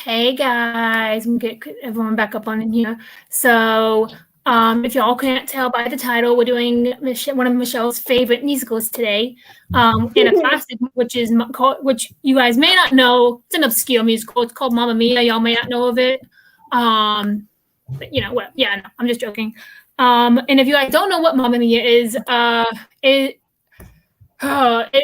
Hey guys, I'm gonna get everyone back up on in here. So, if y'all can't tell by the title, we're doing one of Michelle's favorite musicals today, and a classic, which you guys may not know. It's an obscure musical. It's called Mamma Mia. Y'all may not know of it. But well, yeah, no, I'm just joking. And if you guys don't know what Mamma Mia is, it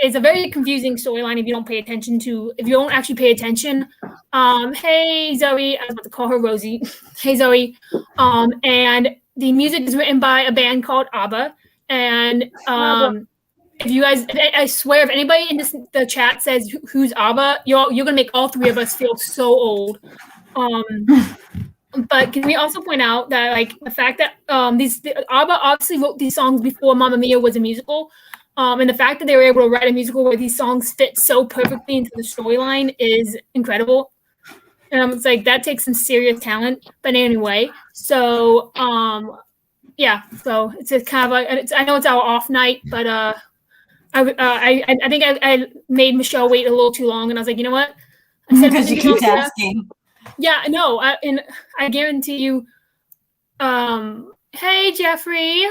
is a very confusing storyline if you don't actually pay attention. Hey Zoe, I was about to call her Rosie. Hey Zoe. And the music is written by a band called ABBA. And if you guys, I swear, if anybody in the chat says who's ABBA, you're gonna make all three of us feel so old. But can we also point out that the fact that ABBA obviously wrote these songs before Mamma Mia was a musical. And the fact that they were able to write a musical where these songs fit so perfectly into the storyline is incredible. It's that takes some serious talent. But anyway, so yeah, so it's just kind of I know it's our off night, but I think I made Michelle wait a little too long, and I was like, you know what? Because you keep asking. Yeah, no, and I guarantee you. Hey Jeffrey.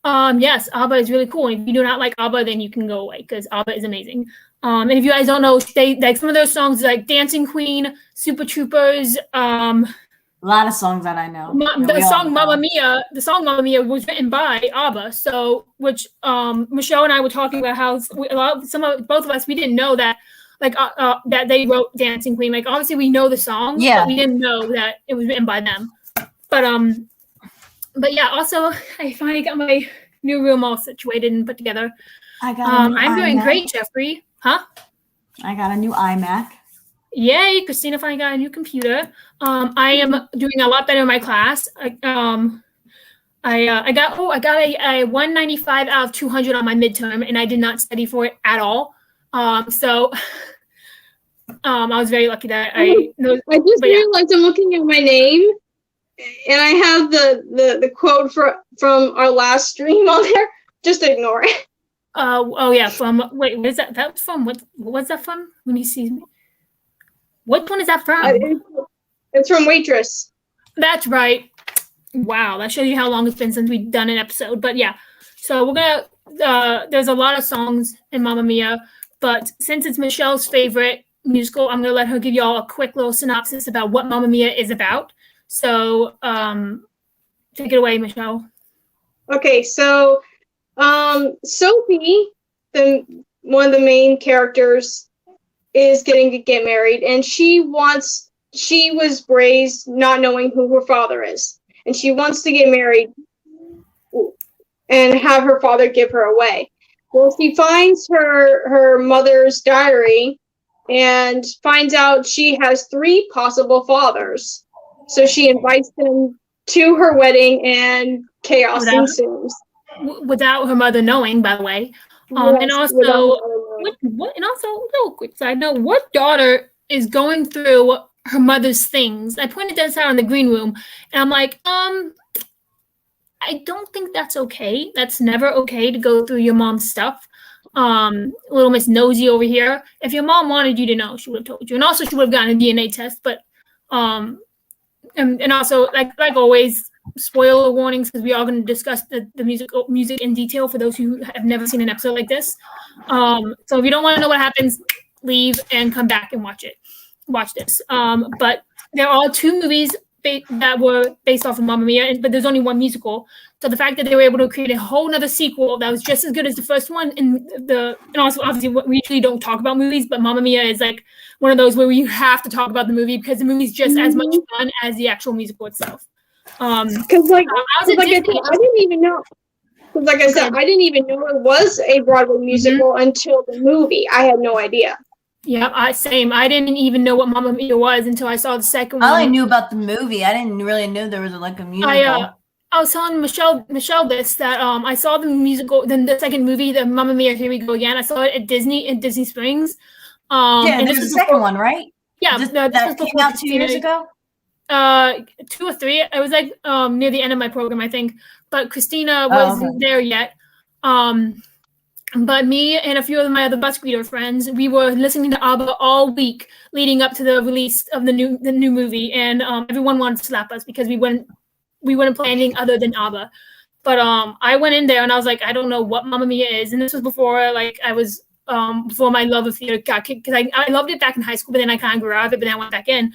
Yes, ABBA is really cool. And if you do not like ABBA, then you can go away because ABBA is amazing. And if you guys don't know, they some of those songs like Dancing Queen, Super Troopers. A lot of songs that I know. The song Mamma Mia was written by ABBA. So, which Michelle and I were talking about how both of us, we didn't know that that they wrote Dancing Queen. Obviously we know the song, but we didn't know that it was written by them. But yeah, also I finally got my new room all situated and put together. I'm doing great, Jeffrey. Huh? I got a new iMac. Yay, Christina finally got a new computer. I am doing a lot better in my class. I got a 195 out of 200 on my midterm, and I did not study for it at all. So I was very lucky that I just realized I'm looking at my name. And I have the quote from our last stream on there. Just ignore it. Oh yeah, wait, what is that? That's from what was that from? When he sees me, what one is that from? It's from Waitress. That's right. Wow, that shows you how long it's been since we've done an episode. But yeah, so we're gonna. There's a lot of songs in Mamma Mia, but since it's Michelle's favorite musical, I'm gonna let her give y'all a quick little synopsis about what Mamma Mia is about. So, take it away, Michelle. Okay, so Sophie, one of the main characters, is getting to get married, and she was raised not knowing who her father is, and she wants to get married and have her father give her away. Well, she finds her mother's diary and finds out she has 3 possible fathers. So she invites them to her wedding, and chaos ensues. Without her mother knowing, by the way. Yes, and also, little quick side note: what daughter is going through her mother's things? I pointed this out in the green room, and I'm like, I don't think that's okay. That's never okay to go through your mom's stuff. Little Miss Nosy over here. If your mom wanted you to know, she would have told you, and also she would have gotten a DNA test, but And also, like always, spoiler warnings because we are going to discuss the music in detail for those who have never seen an episode like this. So if you don't want to know what happens, leave and come back and watch this. But there are 2 movies that were based off of Mamma Mia, but there's only 1 musical. So the fact that they were able to create a whole nother sequel that was just as good as the first one, and also obviously we usually don't talk about movies, but Mamma Mia is one of those where you have to talk about the movie because the movie's just as much fun as the actual musical itself. Because I didn't even know. Because like I said, I didn't even know it was a Broadway musical until the movie. I had no idea. Yeah, same. I didn't even know what Mamma Mia was until I saw the second one. I only knew about the movie. I didn't really know there was a musical. I was telling Michelle this that I saw the musical, then the second movie, the Mamma Mia, Here We Go Again. I saw it at Disney Springs. And there's a second one, right? Yeah, that came out 2 years ago. 2 or 3. It was near the end of my program, I think. But Christina wasn't there yet. But me and a few of my other bus greeter friends, we were listening to ABBA all week leading up to the release of the new movie, and everyone wanted to slap us because we wouldn't play anything other than ABBA. But I went in there and I was like, I don't know what Mamma Mia is, and this was before like I was before my love of theater got kicked, because I loved it back in high school, but then I kind of grew out of it, but then I went back in.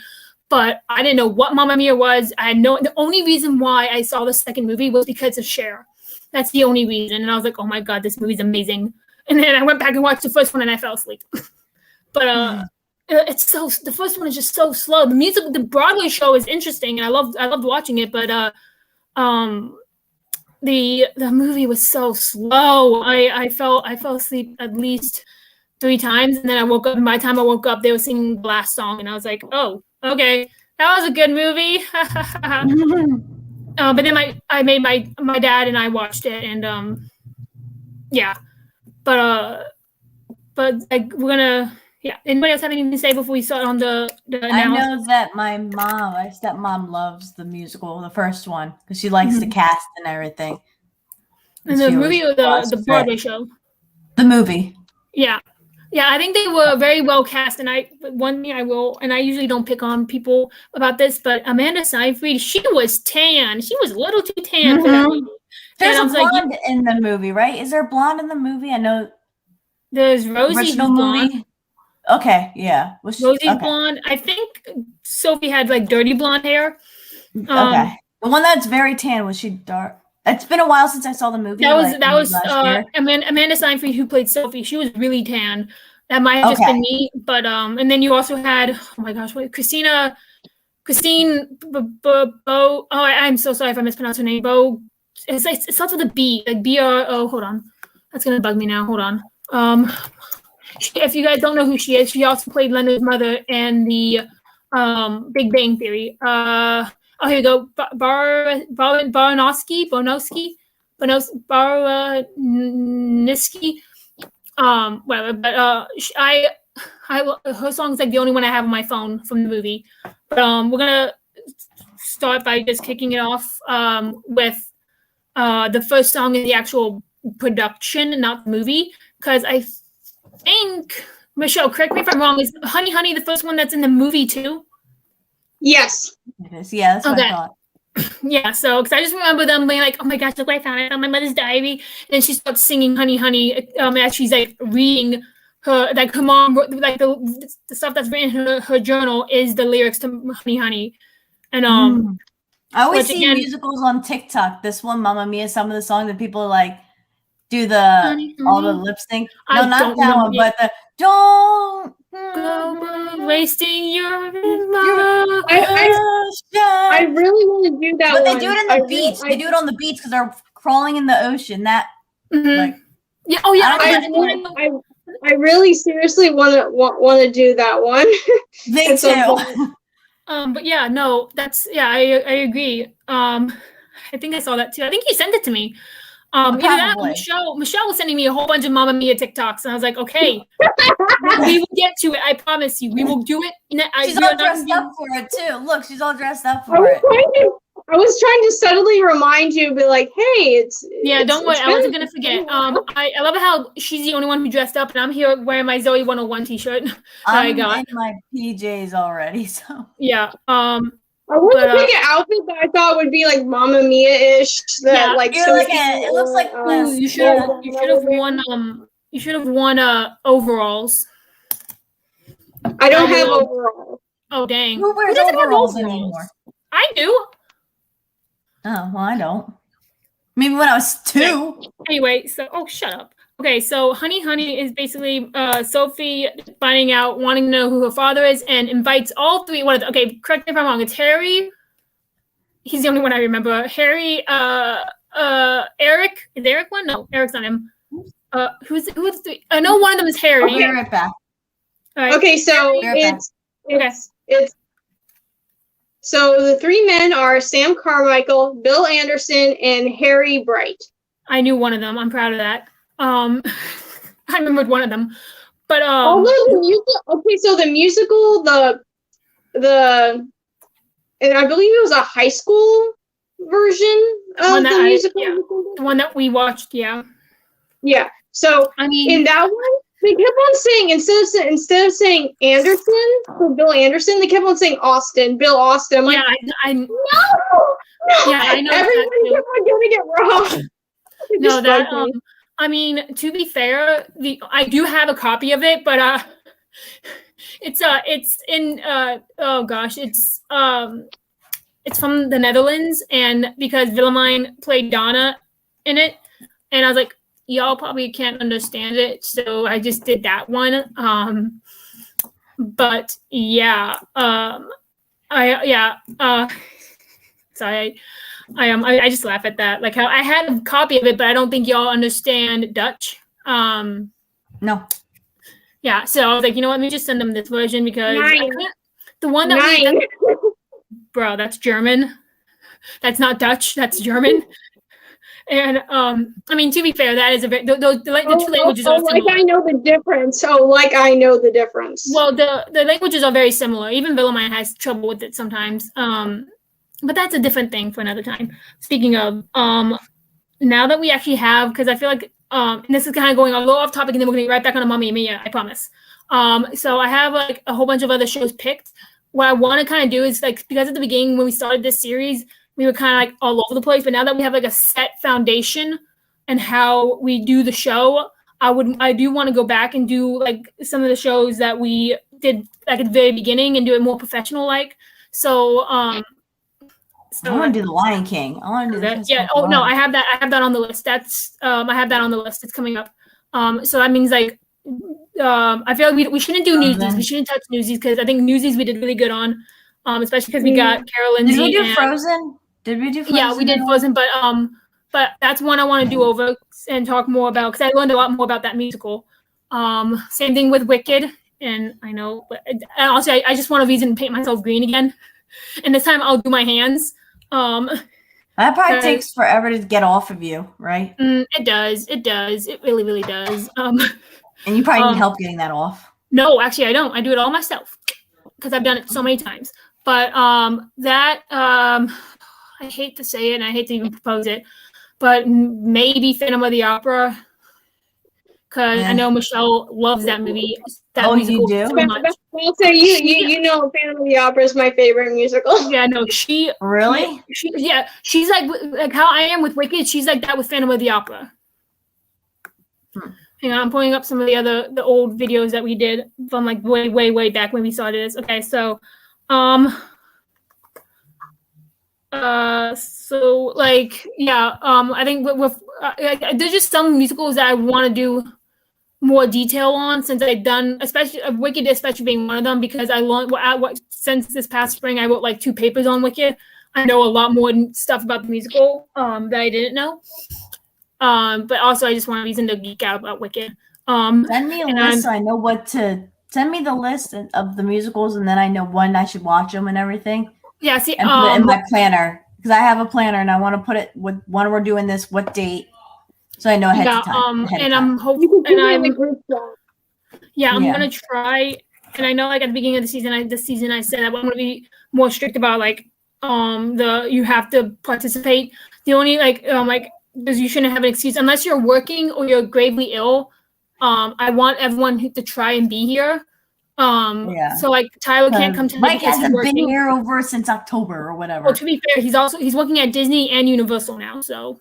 But I didn't know what Mamma Mia was. I had the only reason why I saw the second movie was because of Cher. That's the only reason. And I was like, oh my God, this movie's amazing. And then I went back and watched the first one and I fell asleep. But the first one is just so slow. The Broadway show is interesting and I loved watching it, but the movie was so slow. I fell asleep at least 3 times, and then I woke up, and by the time I woke up they were singing the last song and I was like, oh, okay, that was a good movie. But then I made my dad and I watched it, and yeah, but like we're gonna, yeah. Anybody else have anything to say before we start on the I know that my stepmom loves the musical, the first one, because she likes the cast and everything. And the movie or the Broadway show? The movie. Yeah. Yeah, I think they were very well cast, and one thing I will, and I usually don't pick on people about this, but Amanda Seyfried, she was tan. She was a little too tan for that movie. There's a blonde in the movie, right? Is there a blonde in the movie? I know there's Rosie. Original movie. Okay, yeah. Rosie's blonde. I think Sophie had like dirty blonde hair. Okay. The one that's very tan, was she dark? It's been a while since I saw the movie. That was Amanda Seyfried, who played Sophie. She was really tan. That might have just been me, but and then you also had, oh my gosh, Christine. I'm so sorry if I mispronounced her name. It starts with a B, like BRO. Hold on, that's gonna bug me now. Hold on. If you guys don't know who she is, she also played Leonard's mother in the Big Bang Theory. Oh, here we go. Baranowski. Whatever. But her song's like the only one I have on my phone from the movie. But we're gonna start by just kicking it off with the first song in the actual production, not the movie, because I think, Michelle, correct me if I'm wrong, is Honey Honey the first one that's in the movie too? Yes. Yeah, that's what I thought. Yeah, so because I just remember them being like, "Oh my gosh, look what I found! I found my mother's diary." And then she starts singing "Honey, Honey" as she's like reading her mom, like the stuff that's written in her journal is the lyrics to "Honey, Honey." And I always see musicals on TikTok. This one, Mamma Mia, some of the songs that people like do all the lip sync. No, not that one, but the "Don't Go wasting your I really want to do that. But they do it in the beach. They do it on the beach because they're crawling in the ocean. That like, yeah. Oh yeah. I really seriously want to do that one. Me too. But yeah, no, I agree. I think I saw that too. I think you sent it to me. Either that, Michelle was sending me a whole bunch of Mamma Mia TikToks, and I was like, okay, we will get to it. I promise you, we will do it. She's all dressed up for it too. Look, she's all dressed up for it. I was trying to subtly remind you, be like, hey, don't worry, I wasn't gonna forget. I love how she's the only one who dressed up, and I'm here wearing my Zoe 101 t-shirt. I got in my PJs already, so yeah. I want to pick an outfit that I thought would be like Mamma Mia-ish. It looks like you should have worn overalls. I don't have overalls. Oh dang! Who wears overalls anymore? I do. Oh well, I don't. Maybe when I was 2. Anyway, so shut up. Okay, so Honey Honey is basically Sophie finding out, wanting to know who her father is, and invites all 3. Okay, correct me if I'm wrong. It's Harry. He's the only one I remember. Harry, Eric. Is Eric one? No, Eric's not him. Who's the 3? I know one of them is Harry. I'll be right back. All right. Okay, so it's so the 3 men are Sam Carmichael, Bill Anderson, and Harry Bright. I knew one of them. I'm proud of that. I remembered one of them, but okay, so the musical, and I believe it was a high school version of the musical. The one that we watched, yeah. Yeah. So I mean, in that one, they kept on saying instead of saying Anderson for Bill Anderson, they kept on saying Austin, Bill Austin. I'm like, I no. Yeah, I know. Everybody kept on getting it wrong. No, that I mean, to be fair, I do have a copy of it, but it's in oh gosh, it's from the Netherlands, and because Willemijn played Donna in it, and I was like, y'all probably can't understand it, so I just did that one. But yeah, sorry, I just laugh at that. Like how I had a copy of it, but I don't think y'all understand Dutch. No. Yeah, so I was like, you know what? Let me just send them this version because the one that bro, that's German. That's not Dutch. That's German. And I mean, to be fair, that is a very the two languages are similar. Like I know the difference. Oh, like I know the difference. Well, the languages are very similar. Even Willemijn has trouble with it sometimes. But that's a different thing for another time. Speaking of, now that we actually have, because I feel like and this is kind of going a little off topic, and then we're gonna get right back on Mamma Mia, I promise. So I have like a whole bunch of other shows picked. What I want to kind of do is like, because at the beginning when we started this series, we were kind of like all over the place, but now that we have like a set foundation and how we do the show, I do want to go back and do like some of the shows that we did like at the very beginning and do it more professional like. So I want to do the Lion King. I want to do that. Yeah. Oh no, I have that on the list. That's I have that on the list. It's coming up. So that means like I feel like we shouldn't do Newsies. We shouldn't touch Newsies because I think Newsies we did really good on, especially because we got Carol Lindsay. Did we do Frozen? Did we do Frozen? Yeah, we did Frozen, but that's one I want to do over and talk more about because I learned a lot more about that musical. Same thing with Wicked, and I know, but also I just want a reason to paint myself green again, and this time I'll do my hands. That probably takes forever to get off of you, right? It does. It really, really does. And you probably need help getting that off. No, actually, I don't. I do it all myself because I've done it so many times. But I hate to say it, and I hate to even propose it, but maybe Phantom of the Opera, because I know Michelle loves that movie. That musical you do? so much. So you know Phantom of the Opera is my favorite musical. Yeah, no, she really. She's like how I am with Wicked. She's like that with Phantom of the Opera. Hang on, I'm pulling up some of the old videos that we did from like way back when we started this. Okay, so so like yeah, I think with there's just some musicals that I want to do more detail on since I've done, especially Wicked, especially being one of them, because I learned since this past spring I wrote like 2 papers on Wicked. I know a lot more stuff about the musical that I didn't know. But also I just want a reason to geek out about Wicked. Send me a list so I know what to send me the list of the musicals, and then I know when I should watch them and everything. Yeah, see, and put it in my planner because I have a planner and I want to put it with when we're doing this, what date, so I know ahead of time. I'm hoping, and I'm gonna try. And I know, like at the beginning of the season, I said I'm gonna be more strict about like you have to participate. The only because you shouldn't have an excuse unless you're working or you're gravely ill. I want everyone to try and be here. So like Tyler can't come to Mike hasn't been here over since October or whatever. Well, to be fair, he's working at Disney and Universal now. So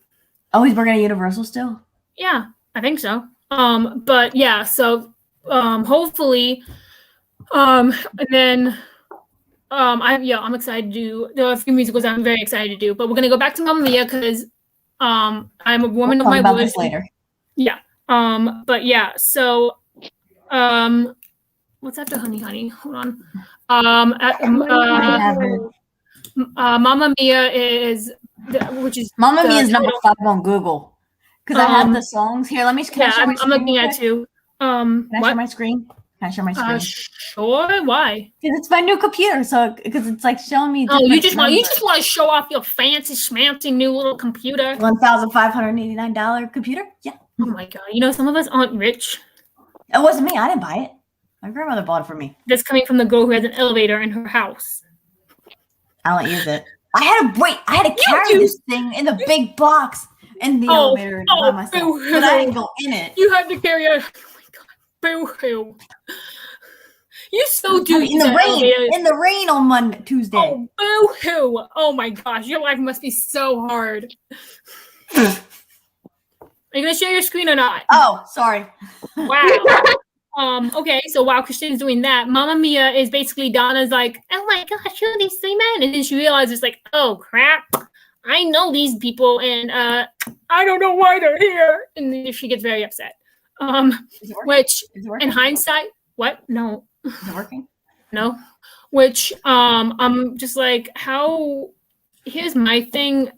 he's working at Universal still? Yeah, I think so. But yeah, so hopefully, and then I'm excited to do. There are a few musicals I'm very excited to do, but we're gonna go back to Mamma Mia because I'm a woman of my word. This later. Yeah. But yeah, so what's after Honey? Hold on. Mamma Mia is Mamma Mia is number 5 on Google because I have the songs here. Let me. I'm looking at too. Can I share my screen? Can I share my screen? Sure. Why? Because it's my new computer, so because it's like showing me. You just want to show off your fancy schmancy new little computer. $1,589 computer. Yeah. Oh my god! You know some of us aren't rich. It wasn't me. I didn't buy it. My grandmother bought it for me. That's coming from the girl who has an elevator in her house. I don't use it. I had to carry this thing in the big box. in the elevator by myself, but I didn't go in it. You had to carry a. Oh my god! Boo-hoo! You so do in the rain on Tuesday. Oh, boo-hoo! Oh my gosh, your life must be so hard. Are you gonna share your screen or not? Oh, sorry. Wow. Okay, so while Christine's doing that, Mamma Mia is basically Donna's like, oh my gosh, who are these three men? And then she realizes like, oh crap, I know these people, and I don't know why they're here. And then she gets very upset. Which in hindsight, what? No. Is it working? No. Which I'm just like, how? Here's my thing.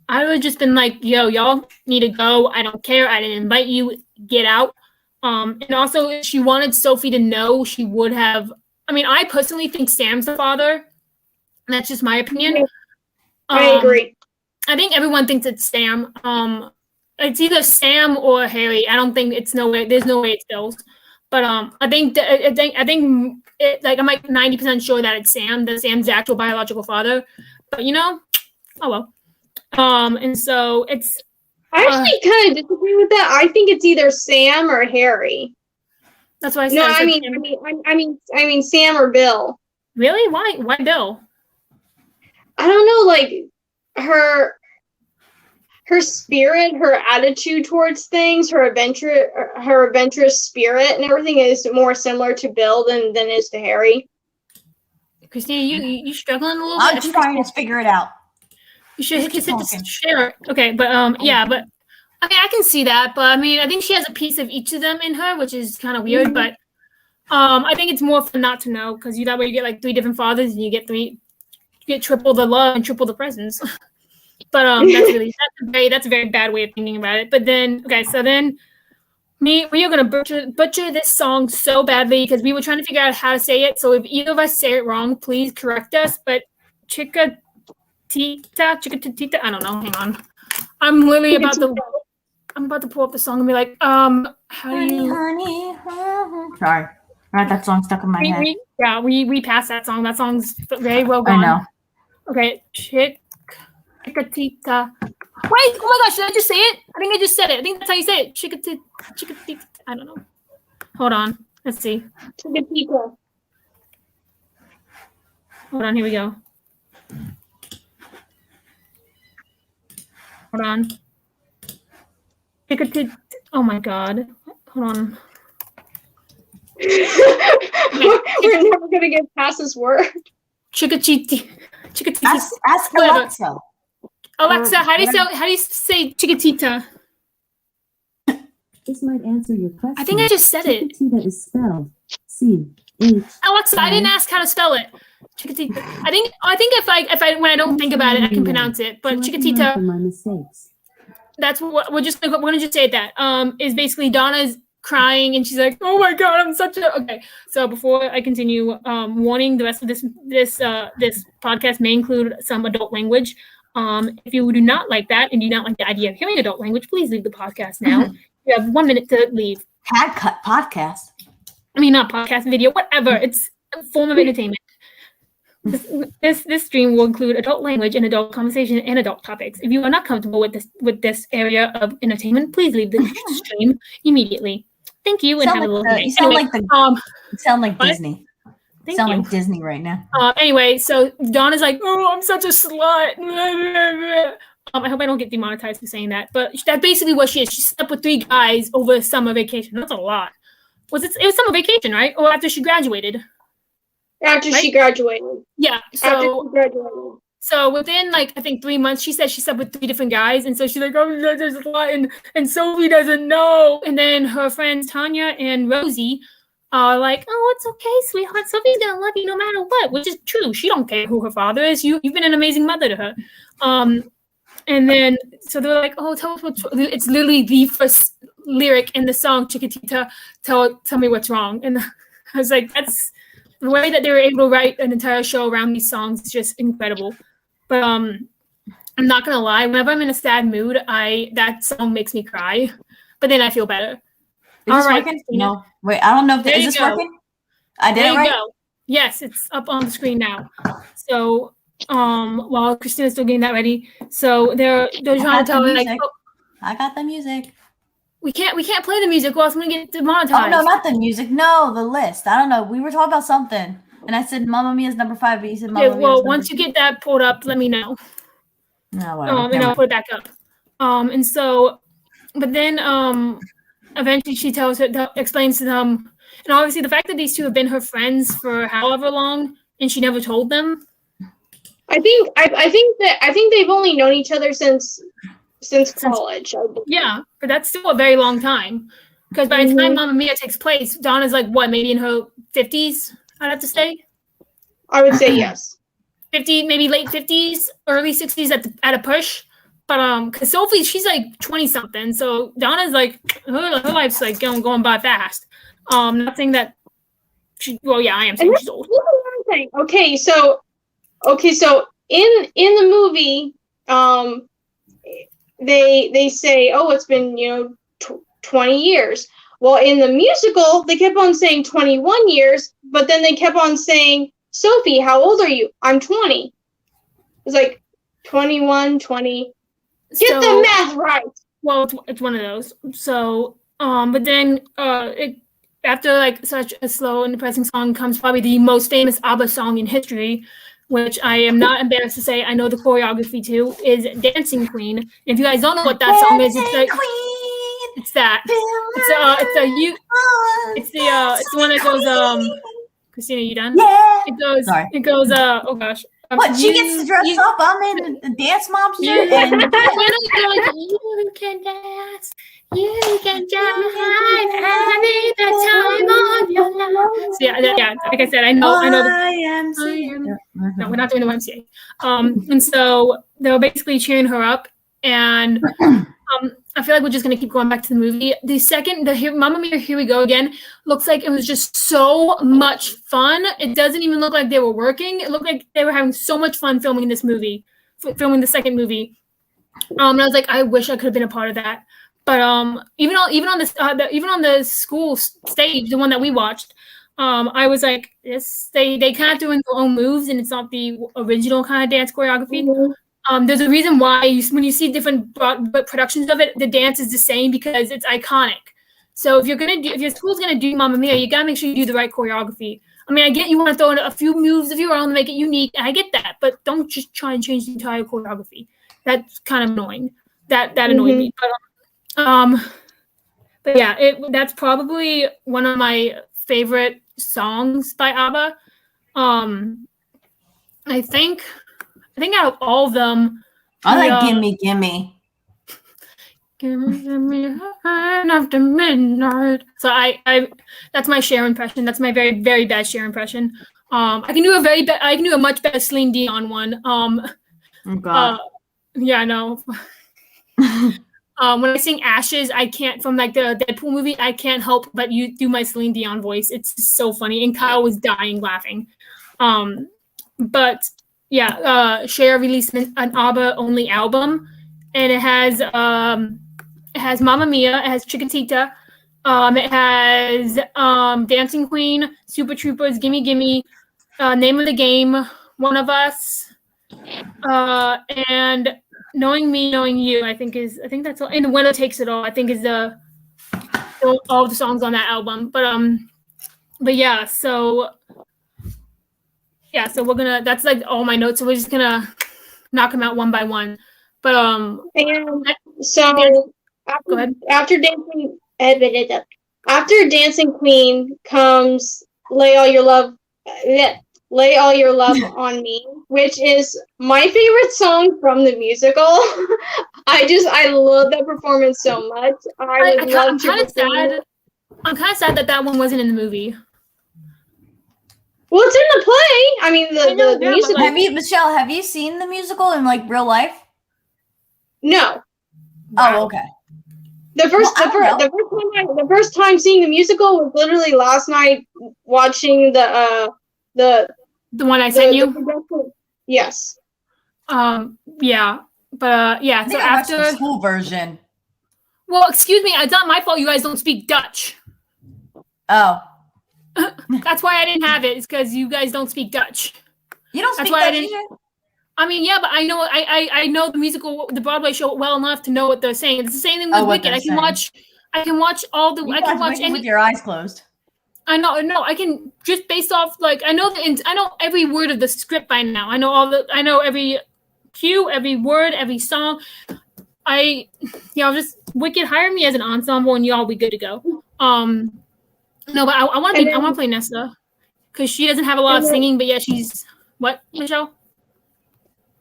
I would have just been like, yo, y'all need to go. I don't care. I didn't invite you. Get out. And also, if she wanted Sophie to know, she would have. I mean, I personally think Sam's the father. That's just my opinion. I agree. I think everyone thinks it's Sam. It's either Sam or Harry. I don't think it's no way. There's no way it's Bill's. But I think I'm like 90% sure that it's Sam. That Sam's the actual biological father. But oh well. And so it's. I actually kind of disagree with that. I think it's either Sam or Harry. That's why I said. No, I mean Sam or Bill. Really? Why? Why Bill? I don't know. Like her spirit, her attitude towards things, her adventurous spirit, and everything is more similar to Bill than is to Harry. Christina, you struggling a little bit? I'm trying to figure it out. You should hit the share. Okay, but yeah, but I mean, I can see that, but I mean, I think she has a piece of each of them in her, which is kind of weird. But I think it's more fun not to know because that way you get like 3 different fathers and you get triple the love and triple the presents. But that's a very bad way of thinking about it. But then we are gonna butcher this song so badly because we were trying to figure out how to say it. So if either of us say it wrong, please correct us. But Chickatita, I don't know. Hang on, I'm literally about to pull up the song and be like, how do you? Honey. Sorry, I had that song stuck in my head. We passed that song. That song's very well gone. I know. Okay, Chickatita. Wait, oh my gosh, did I just say it? I think I just said it. I think that's how you say it. Chickatita. I don't know. Hold on. Let's see. Chickatita. Hold on, here we go. Hold on. Chickatita. Oh my god. Hold on. We're never gonna get past this word. Chickatita. Ask Alexa. Alexa, how do you say Chickatita? This might answer your question. I think I just said it. Chickatita is spelled C-H. Alexa, I didn't ask how to spell it. Chickatita. I think if I when I don't think about it, I can pronounce it. But Chickatita. My mistakes. That's what we're gonna just say that. Is basically Donna's crying and she's like, oh my god, I'm such a okay. So before I continue, warning, the rest of this podcast may include some adult language. If you do not like that and do not like the idea of hearing adult language, please leave the podcast now. You have 1 minute to leave. Podcast. I mean, not podcast, video, whatever. It's a form of entertainment. This stream will include adult language and adult conversation and adult topics. If you are not comfortable with this area of entertainment, please leave the stream immediately. Thank you and have a little day. Sound like Disney. Sound like Disney right now. Anyway, so Donna's like, oh, I'm such a slut. I hope I don't get demonetized for saying that, but that's basically what she is. She slept with 3 guys over a summer vacation. That's a lot. It was summer vacation, right? Or after she graduated? After she graduated. Yeah. So within I think 3 months, she said she slept with 3 different guys, and so she's like, oh, there's a lot, and Sophie doesn't know. And then her friends Tanya and Rosie are like, oh, it's okay, sweetheart. Sophie's gonna love you no matter what, which is true. She don't care who her father is. You've been an amazing mother to her. And then so they're like, oh, tell us what's. It's literally the first lyric in the song Chickatita. Tell me what's wrong. And I was like, that's the way that they were able to write an entire show around these songs is just incredible. But I'm not gonna lie, whenever I'm in a sad mood, that song makes me cry. But then I feel better. Is this working? No. Wait, I don't know if is this working? I did it right? Go. Yes, it's up on the screen now. So while Christina's still getting that ready, so they're trying to tell me like, I got the music. We can't play the music or else I'm gonna get demonetized. Oh no, not the music. No, the list. I don't know. We were talking about something, and I said Mamma Mia is number 5, but you said Mamma Mia. Well, once you get that pulled up, let me know. No, whatever. And I'll put it back up. And so, but then eventually she explains to them, and obviously the fact that these two have been her friends for however long, and she never told them. I think they've only known each other since college. Yeah, but that's still a very long time. Because by the time Mamma Mia takes place, Donna's like what, maybe in her 50s? I'd have to say. I would say yes. 50, maybe late 50s, early 60s at a push. But because Sophie, she's like 20 something, so Donna's like her life's like going by fast. Not saying that she. Well, yeah, I am saying she's old. Okay, so in the movie, they say, oh, it's been 20 years. Well, in the musical, they kept on saying 21 years, but then they kept on saying, Sophie, how old are you? I'm 20. It's like 21, 20. Get the math right. Well, it's one of those. So, but then after like such a slow and depressing song comes probably the most famous ABBA song in history, which I am not embarrassed to say I know the choreography to, is Dancing Queen. And if you guys don't know what that song is, it's like it's that. It's the one that goes Christina, you done? Yeah. It goes oh gosh. What, she gets to dress up? I'm in the dance mom shirt. And you can dance. You can just having the time of your life. So yeah, like I said, I know. No, we're not doing the YMCA. And so they were basically cheering her up, and I feel like we're just gonna keep going back to the movie. The Mamma Mia, Here We Go Again looks like it was just so much fun. It doesn't even look like they were working. It looked like they were having so much fun filming this movie, filming the second movie. And I was like, I wish I could have been a part of that. But even on the school stage, the one that we watched, I was like, they kind of doing their own moves, and it's not the original kind of dance choreography. Mm-hmm. There's a reason why when you see different productions of it, the dance is the same because it's iconic. So if your school's gonna do Mamma Mia, you gotta make sure you do the right choreography. I mean, I get you want to throw in a few moves of your own to make it unique. I get that, but don't just try and change the entire choreography. That's kind of annoying. That annoyed me. But yeah, that's probably one of my favorite songs by ABBA. I think out of all of them, I like Gimme Gimme. Gimme after midnight. So I that's my Cher impression. That's my very, very bad Cher impression. I can do a much better Celine Dion one. Oh God. Yeah, no. When I sing Ashes, I can't, from like the Deadpool movie, I can't help but you do my Celine Dion voice. It's just so funny. And Kyle was dying laughing. But yeah, Cher released an ABBA only album, and it has Mamma Mia, it has Chiquitita, it has Dancing Queen, Super Troopers, Gimme Gimme, Name of the Game, One of Us, and Knowing Me, Knowing You, I think that's all. And The Winner Takes It All, I think is all the songs on that album. But yeah, so we're gonna, that's like all my notes. So we're just gonna knock them out one by one. But and so go ahead. After Dancing Queen comes Lay All Your Love on Me, which is my favorite song from the musical. I love that performance so much. I'm kind of sad that one wasn't in the movie. Well, it's in the play. I mean, the musical. Have you seen the musical in like real life? No. Wow. Oh, okay. The first time seeing the musical was literally last night watching the one I sent you. Yes. Yeah, but yeah. So after the school version. Well, excuse me, it's not my fault. You guys don't speak Dutch. Oh. That's why I didn't have it. It's because you guys don't speak Dutch. You don't speak Dutch either? I mean, yeah, but I know I know the Broadway show well enough to know what they're saying. It's the same thing with Wicked. I can watch all the. I can watch any with your eyes closed. I know. No, I can just based off like I know every word of the script by now. I know every cue, every word, every song. Just Wicked, hire me as an ensemble and y'all be good to go. No, but I want to play Nessa because she doesn't have a lot of singing, but yeah, she's what, Michelle?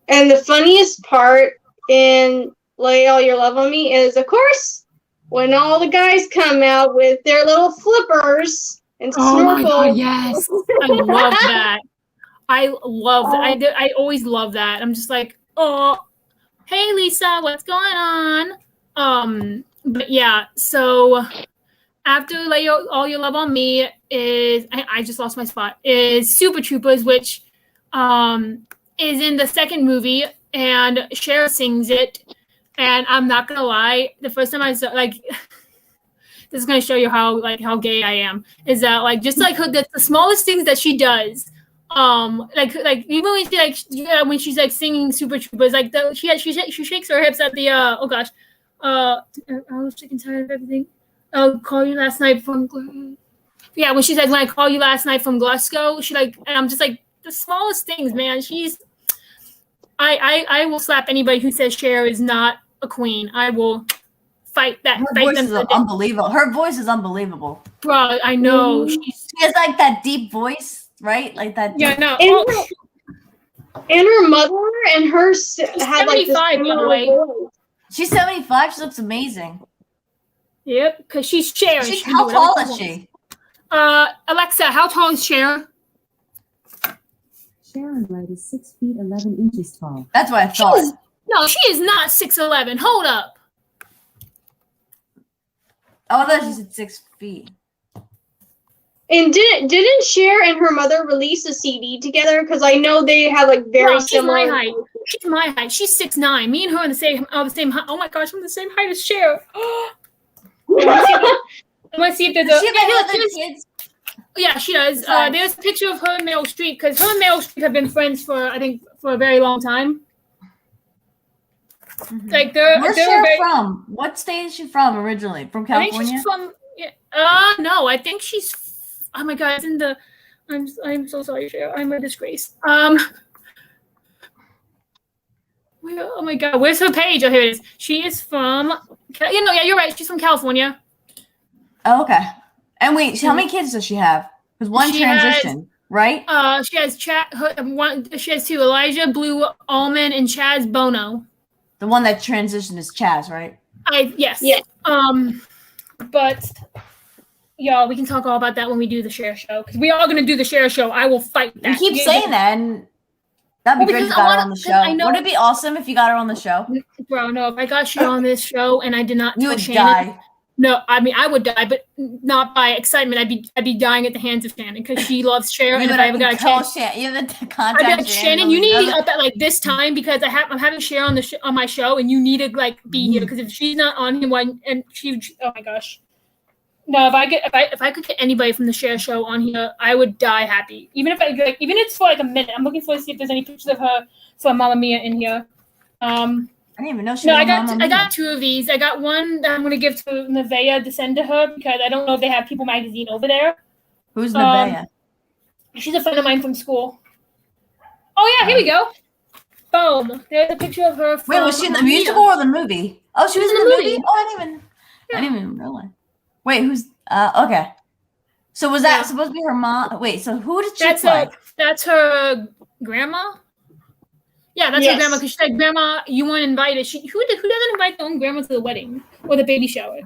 And the funniest part in Lay All Your Love on Me is, of course, when all the guys come out with their little flippers and snorkel. Oh my God, yes. I love that. I love that. I always love that. I'm just like, oh, hey, Lisa, what's going on? But yeah, so after Lay All Your Love on Me is, I just lost my spot, is Super Troopers, which is in the second movie, and Cher sings it. And I'm not gonna lie, the first time I saw, like, this is gonna show you how gay I am. Is that like just like the smallest things that she does, like even when she's like singing Super Troopers, like she shakes her hips at the I was sick and tired of everything. I'll call you last night from. Yeah, when she says when I call you last night from Glasgow, she like, and I'm just like the smallest things, man. I will slap anybody who says Cher is not a queen. I will fight that. Her voice is unbelievable. Her voice is unbelievable. Bro, I know. She has like that deep voice, right? Like that. Yeah, no. And her mother and her had like this 75, by the way. voice. She's 75. She looks amazing. Yep, because she's Cher. How tall is she? Alexa, how tall is Cher? Sharon Wright is 6 feet 11 inches tall. That's what I thought. She is not 6'11". Hold up. Oh, I thought she said 6 feet. And didn't Cher and her mother release a CD together? Because I know they have like very similar. She's my height. She's 6'9". Me and her are the same height. Oh my gosh, I'm the same height as Cher. I'm gonna see if there's kids. Yeah, she does. There's a picture of her and Meryl Streep because her and Meryl Streep have been friends for a very long time. Mm-hmm. Like where's Cher from? What state is she from originally? From California? I think she's from. No, I think she's. Oh my God, it's in the. I'm so sorry, Cher. I'm a disgrace. Oh my God, where's her page? Oh, here it is. She is from. Yeah, you're right. She's from California. Oh, okay. And wait, how many kids does she have? Because one transitioned, right? She has She has two: Elijah Blue Allman and Chaz Bono. The one that transitioned is Chaz, right? Yes. But y'all, we can talk all about that when we do the Cher show because we are going to do the Cher show. I will fight that. You keep saying that, and that'd be great if you got her on the show. Would it be awesome if you got her on the show? Bro, no, if I got Cher on this show and I did not, you would die. No, I mean I would die, but not by excitement. I'd be dying at the hands of Shannon because she loves Cher. And if I ever got a chance, you have to contact I'd be like, Shannon, you need to be up at like this time because I'm having Cher on on my show, and you need to like be here because if she's not on here, and oh my gosh, no, if I could get anybody from the Cher show on here, I would die happy. Even if even if it's for like a minute. I'm looking to see if there's any pictures of her for Mamma Mia in here. I didn't even know she was I got two of these. I got one that I'm going to give to Nevaeh to send to her because I don't know if they have People Magazine over there. Who's Nevaeh? She's a friend of mine from school. Oh, yeah, here we go. Boom. There's a picture of her. Wait, was she in the musical or the movie? Oh, she was in the movie? Oh, I didn't even realize. Wait, who's, okay. So was that supposed to be her mom? Wait, so who did she play? That's her grandma. Yeah, that's her grandma because she's like, Grandma, you weren't invited. Who doesn't invite their own grandma to the wedding or the baby shower?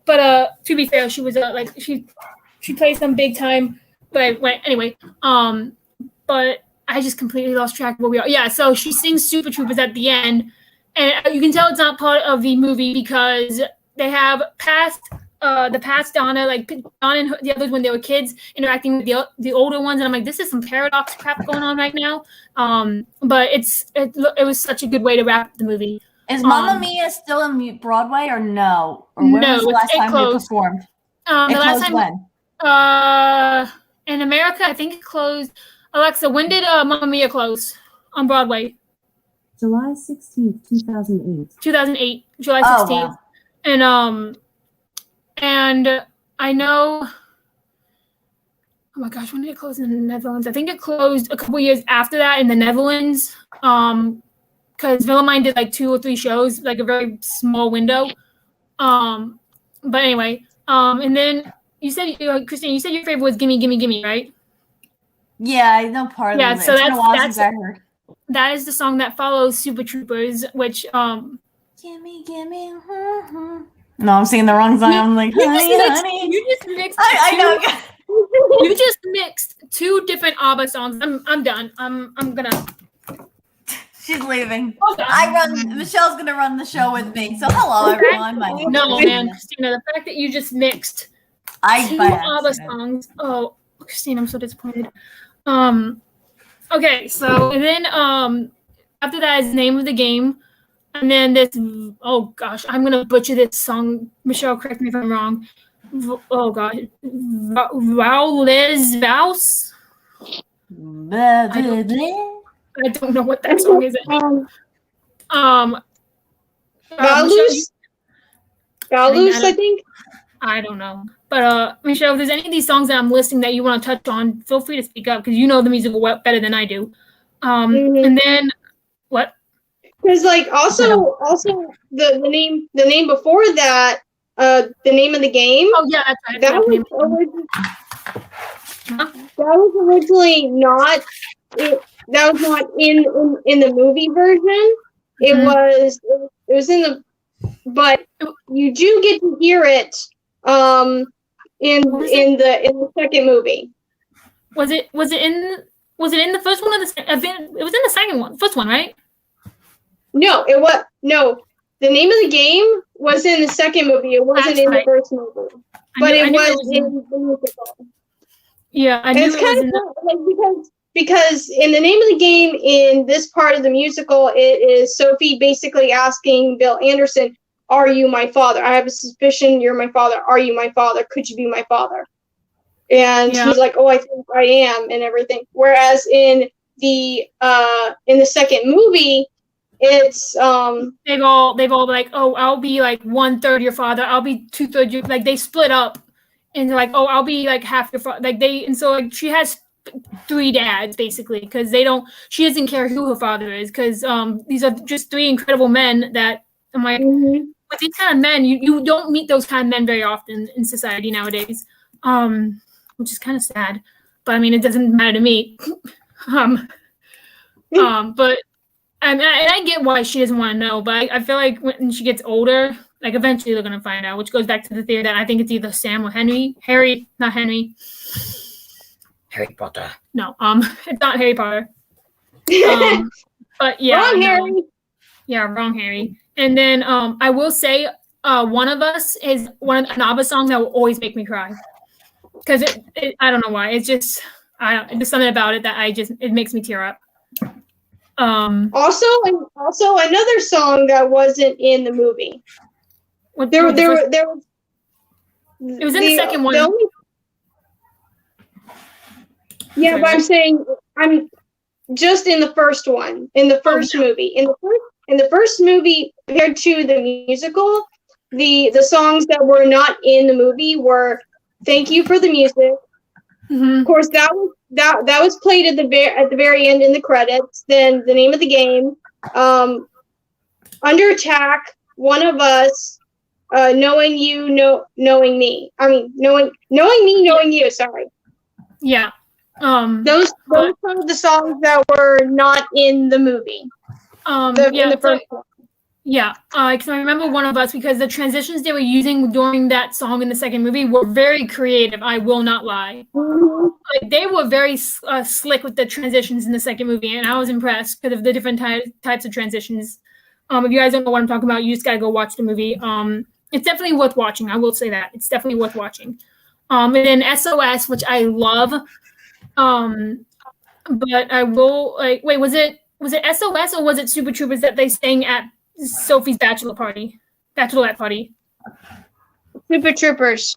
But to be fair, she was she played some big time. But anyway, but I just completely lost track of where we are. Yeah, so she sings Super Troopers at the end, and you can tell it's not part of the movie because they have past Donna, like Donna and the others when they were kids interacting with the older ones, and I'm like, this is some paradox crap going on right now. But it was such a good way to wrap the movie. Is Mamma Mia still in Broadway or no? Or when was the last time they performed? The last time when? In America, I think it closed. Alexa, when did Mamma Mia close on Broadway? July 16th, 2008. 2008, July 16th. Oh, wow. And I know. Oh my gosh, when did it close in the Netherlands? I think it closed a couple years after that in the Netherlands. Because Willemijn did like 2 or 3 shows, like a very small window. But anyway, and then you said, Christine, you said your favorite was "Gimme, Gimme, Gimme," right? Yeah, I know part of it. So it's been a while since I heard. That is the song that follows Super Troopers, which Gimme, gimme. No, I'm singing the wrong song. I'm like, honey. You just mixed. I know. You just mixed 2 different ABBA songs. I'm done. I'm gonna. She's leaving. Okay. Michelle's gonna run the show with me. So hello everyone. My name No, is man, Christina, the fact that you just mixed 2 ABBA songs. Oh, Christine, I'm so disappointed. Okay, so and then after that is Name of the Game. And then this, oh gosh, I'm gonna butcher this song. Michelle, correct me if I'm wrong. Oh god, Raules Vaus. I don't know what that song is. Values, I think. I don't know. But Michelle, if there's any of these songs that I'm listing that you want to touch on, feel free to speak up because you know the music better than I do. And then what? Because like also the name before that, the Name of the Game. Oh yeah, that's right. That was originally not it. That was not in the movie version. It was in the, but you do get to hear it in the second movie. Was it in the first one or it was in the second one? First one, right? No, it was no. The Name of the Game was in the second movie. It wasn't in the first movie, but it was in the musical. Yeah, I knew it's kind of like because in the Name of the Game, in this part of the musical, it is Sophie basically asking Bill Anderson, "Are you my father? I have a suspicion you're my father. Are you my father? Could you be my father?" And he's like, "Oh, I think I am," and everything. Whereas in the second movie, it's they've all like, "Oh, I'll be like 1/3 your father. I'll be 2/3 your," like they split up into like, "Oh, I'll be like half your father." Like and so like she has 3 dads basically because she doesn't care who her father is because these are just 3 incredible men that I'm like, with these kind of men, you don't meet those kind of men very often in society nowadays, which is kind of sad. But I mean, it doesn't matter to me. But and I get why she doesn't want to know, but I feel like when she gets older, like eventually they're gonna find out, which goes back to the theory that I think it's either Sam or Henry. Harry, not Henry. Harry Potter. No, it's not Harry Potter. But yeah, wrong Harry. Yeah, wrong Harry. And then I will say, One of Us is an ABBA song that will always make me cry because I don't know why. It's just there's something about it that it makes me tear up. Also another song that wasn't in the movie. It was in the second one. Yeah, but I'm just in the first one, in the first movie. In the first movie compared to the musical, the songs that were not in the movie were "Thank You for the Music." Mm-hmm. Of course, that was played at the very end in the credits. Then The Name of the Game, Under Attack, One of Us, Knowing You, Knowing Me. I mean, knowing me, knowing you. Sorry. Yeah. Those are the songs that were not in the movie. In the first one. Yeah, because I remember One of Us because the transitions they were using during that song in the second movie were very creative. I will not lie. Mm-hmm. Like, they were very slick with the transitions in the second movie, and I was impressed because of the different types of transitions. If you guys don't know what I'm talking about, you just gotta go watch the movie. It's definitely worth watching. I will say that it's definitely worth watching. And then SOS, which I love. But I will wait. Was it SOS or was it Super Troopers that they sang at Sophie's bachelorette party? Super Troopers.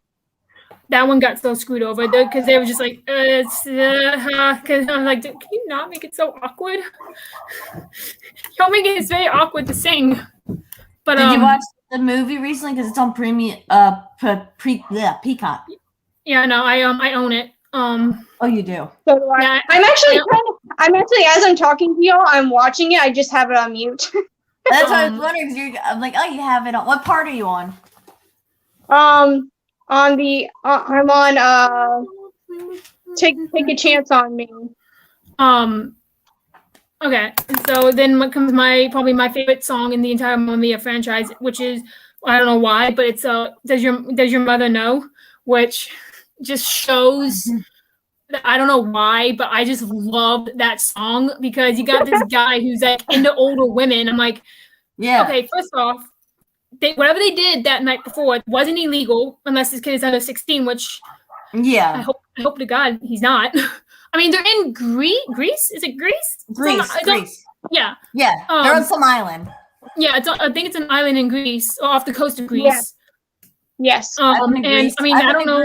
that one got so screwed over because they were just like, because I was like, can you not make it so awkward? Y'all make it very awkward to sing. But did you watch the movie recently? Because it's on Peacock. Yeah, no, I own it. Oh, you do. So do I. Yeah, I'm actually as I'm talking to y'all, I'm watching it. I just have it on mute. That's what I was wondering. Cause I'm like, oh, you have it on. What part are you on? I'm on take a chance on me. Okay, so then comes probably my favorite song in the entire Mamma Mia franchise, which is, I don't know why, but it's Does Your Mother Know, which just shows that I don't know why, but I just love that song because you got this guy who's like into older women. I'm like, yeah. Okay, first off, whatever they did that night before wasn't illegal unless this kid is under 16, which I hope to God he's not. I mean, they're in Greece. Is it Greece? Greece. Yeah. Yeah. They're on some island. Yeah, I think it's an island in Greece, or off the coast of Greece. Yes. And I mean, I don't know.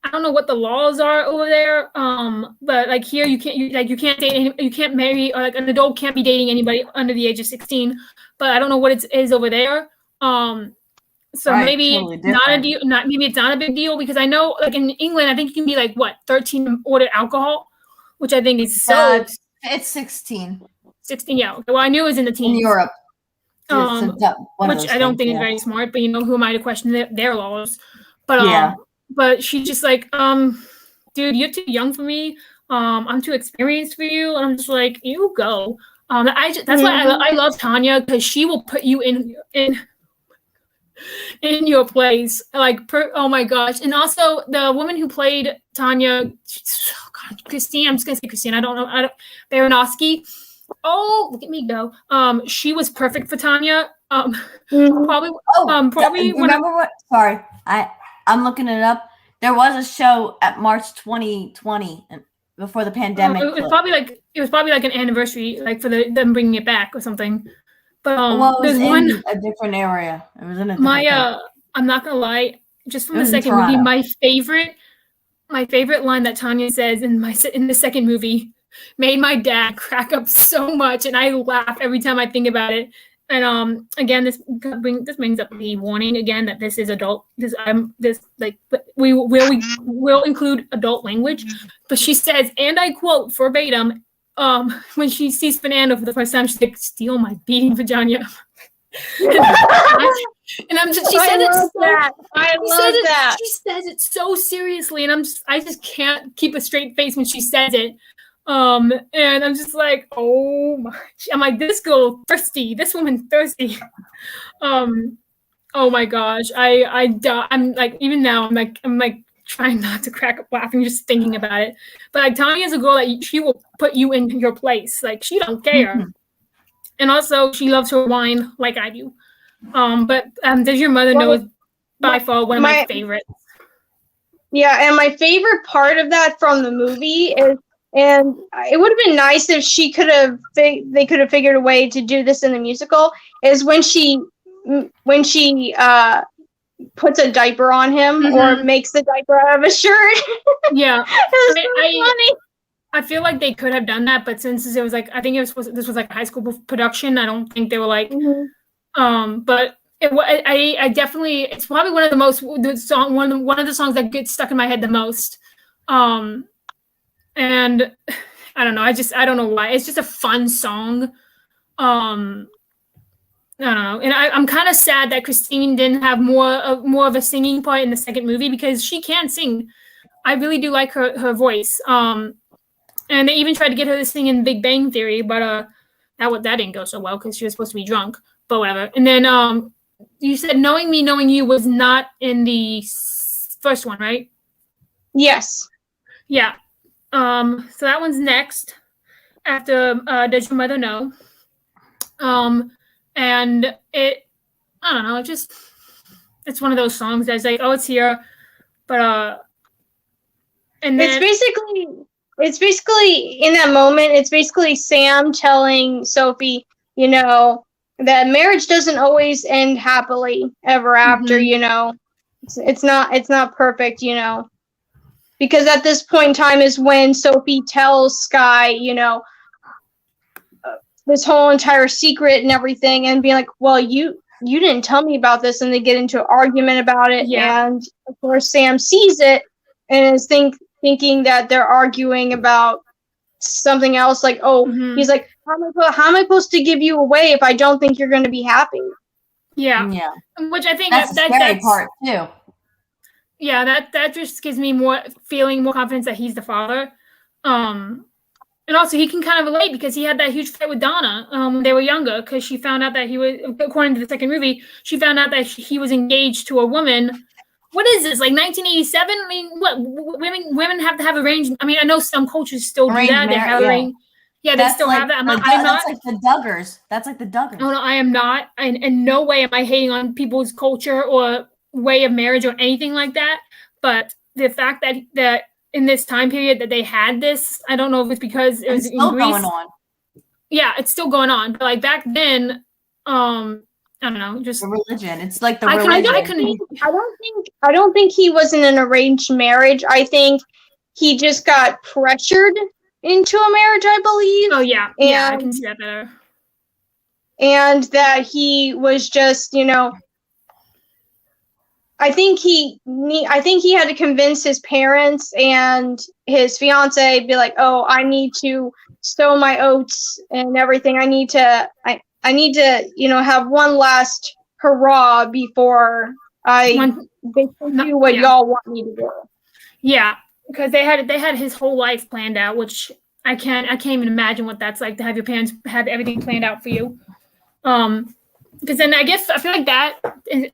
I don't know what the laws are over there. But like here, you can't date you can't marry, or like an adult can't be dating anybody under the age of 16. But I don't know what it is over there. So maybe totally not a deal. Maybe it's not a big deal because I know, like in England, I think you can be like 13 and order alcohol, which I think is so. It's 16. 16, yeah. Well, I knew it was in the teens. In Europe. Which I don't think is very smart. But who am I to question their laws? But but she's just like, dude, you're too young for me. I'm too experienced for you. And I'm just like, you go. That's why I love Tanya, because she will put you in your place, oh my gosh. And also the woman who played Tanya, Christine, I'm just gonna say Christine, I don't know, Baranowski. Oh, look at me go. She was perfect for Tanya. Probably remember what? Sorry, I'm looking it up. There was a show at March 2020 before the pandemic. It was probably like an anniversary, like for them bringing it back or something. But it was in a different area. It was in a different I'm not gonna lie, just from the second movie, my favorite line that Tanya says in the second movie made my dad crack up so much, and I laugh every time I think about it. And again, this brings up the warning again that this is adult. We will include adult language, but she says, and I quote verbatim, when she sees Fernando for the first time, she's like, "Steal my beating vagina." And I'm just, she said it so, I love that. She says it so seriously, and I just can't keep a straight face when she says it. And I'm just like, oh my, I'm like, this girl thirsty, this woman thirsty. Oh my gosh, I'm like, even now, I'm like trying not to crack up laughing just thinking about it. But like, Tanya is a girl that she will put you in your place, like she don't care. And also, she loves her wine like I do. But Does Your Mother Know is by far one of my favorites. Yeah, and my favorite part of that from the movie is, and it would have been nice if they could have figured a way to do this in the musical, is when she puts a diaper on him or makes the diaper out of a shirt. Yeah. Funny. I feel like they could have done that, but since it was like, I think this was like a high school production, I don't think they were like, but I definitely, it's probably one of the most, one of the songs that gets stuck in my head the most. And I don't know, I don't know why. It's just a fun song. I don't know. And I'm kind of sad that Christine didn't have more of a singing part in the second movie, because she can sing. I really do like her voice. And they even tried to get her to sing in Big Bang Theory, but that didn't go so well because she was supposed to be drunk, but whatever. And then you said Knowing Me, Knowing You was not in the first one, right? Yes. Yeah. So that one's next after Does Your Mother Know? And I don't know, it's one of those songs that's like, oh, it's here, but and then it's basically in that moment, it's basically Sam telling Sophie, that marriage doesn't always end happily ever after, it's not perfect, you know, because at this point in time is when Sophie tells Sky, you know, this whole entire secret and everything, and being like, well, you didn't tell me about this, and they get into an argument about it. Yeah. And of course Sam sees it and is thinking that they're arguing about something else, like, oh, he's like, how am I supposed to give you away if I don't think you're going to be happy? Yeah. Which I think that's the scary part too. Yeah, that just gives me more confidence that he's the father. And also he can kind of relate because he had that huge fight with Donna when they were younger, because she found out that he was, according to the second movie, she found out that he was engaged to a woman. What is this, like 1987? I mean, what, women have to have arranged. I mean, I know some cultures still do that. They have arranged. Yeah, they still have that. I'm not. That's like the Duggars. That's like the Duggars. No, I am not. In no way am I hating on people's culture or way of marriage or anything like that. But the fact that in this time period that they had this, I don't know if it's because it was still in Greece. Going on. Yeah, it's still going on. But like back then, I don't know, just the religion. It's like the religion. I don't think he was in an arranged marriage. I think he just got pressured into a marriage, I believe. Oh yeah, yeah, I can see that better. And that he was just, you know, I think he had to convince his parents and his fiance, be like, oh, I need to sow my oats and everything. I need to, you know, have one last hurrah before I do what y'all want me to do. Yeah, because they had his whole life planned out, which I can't even imagine what that's like, to have your parents have everything planned out for you. Because then I feel like that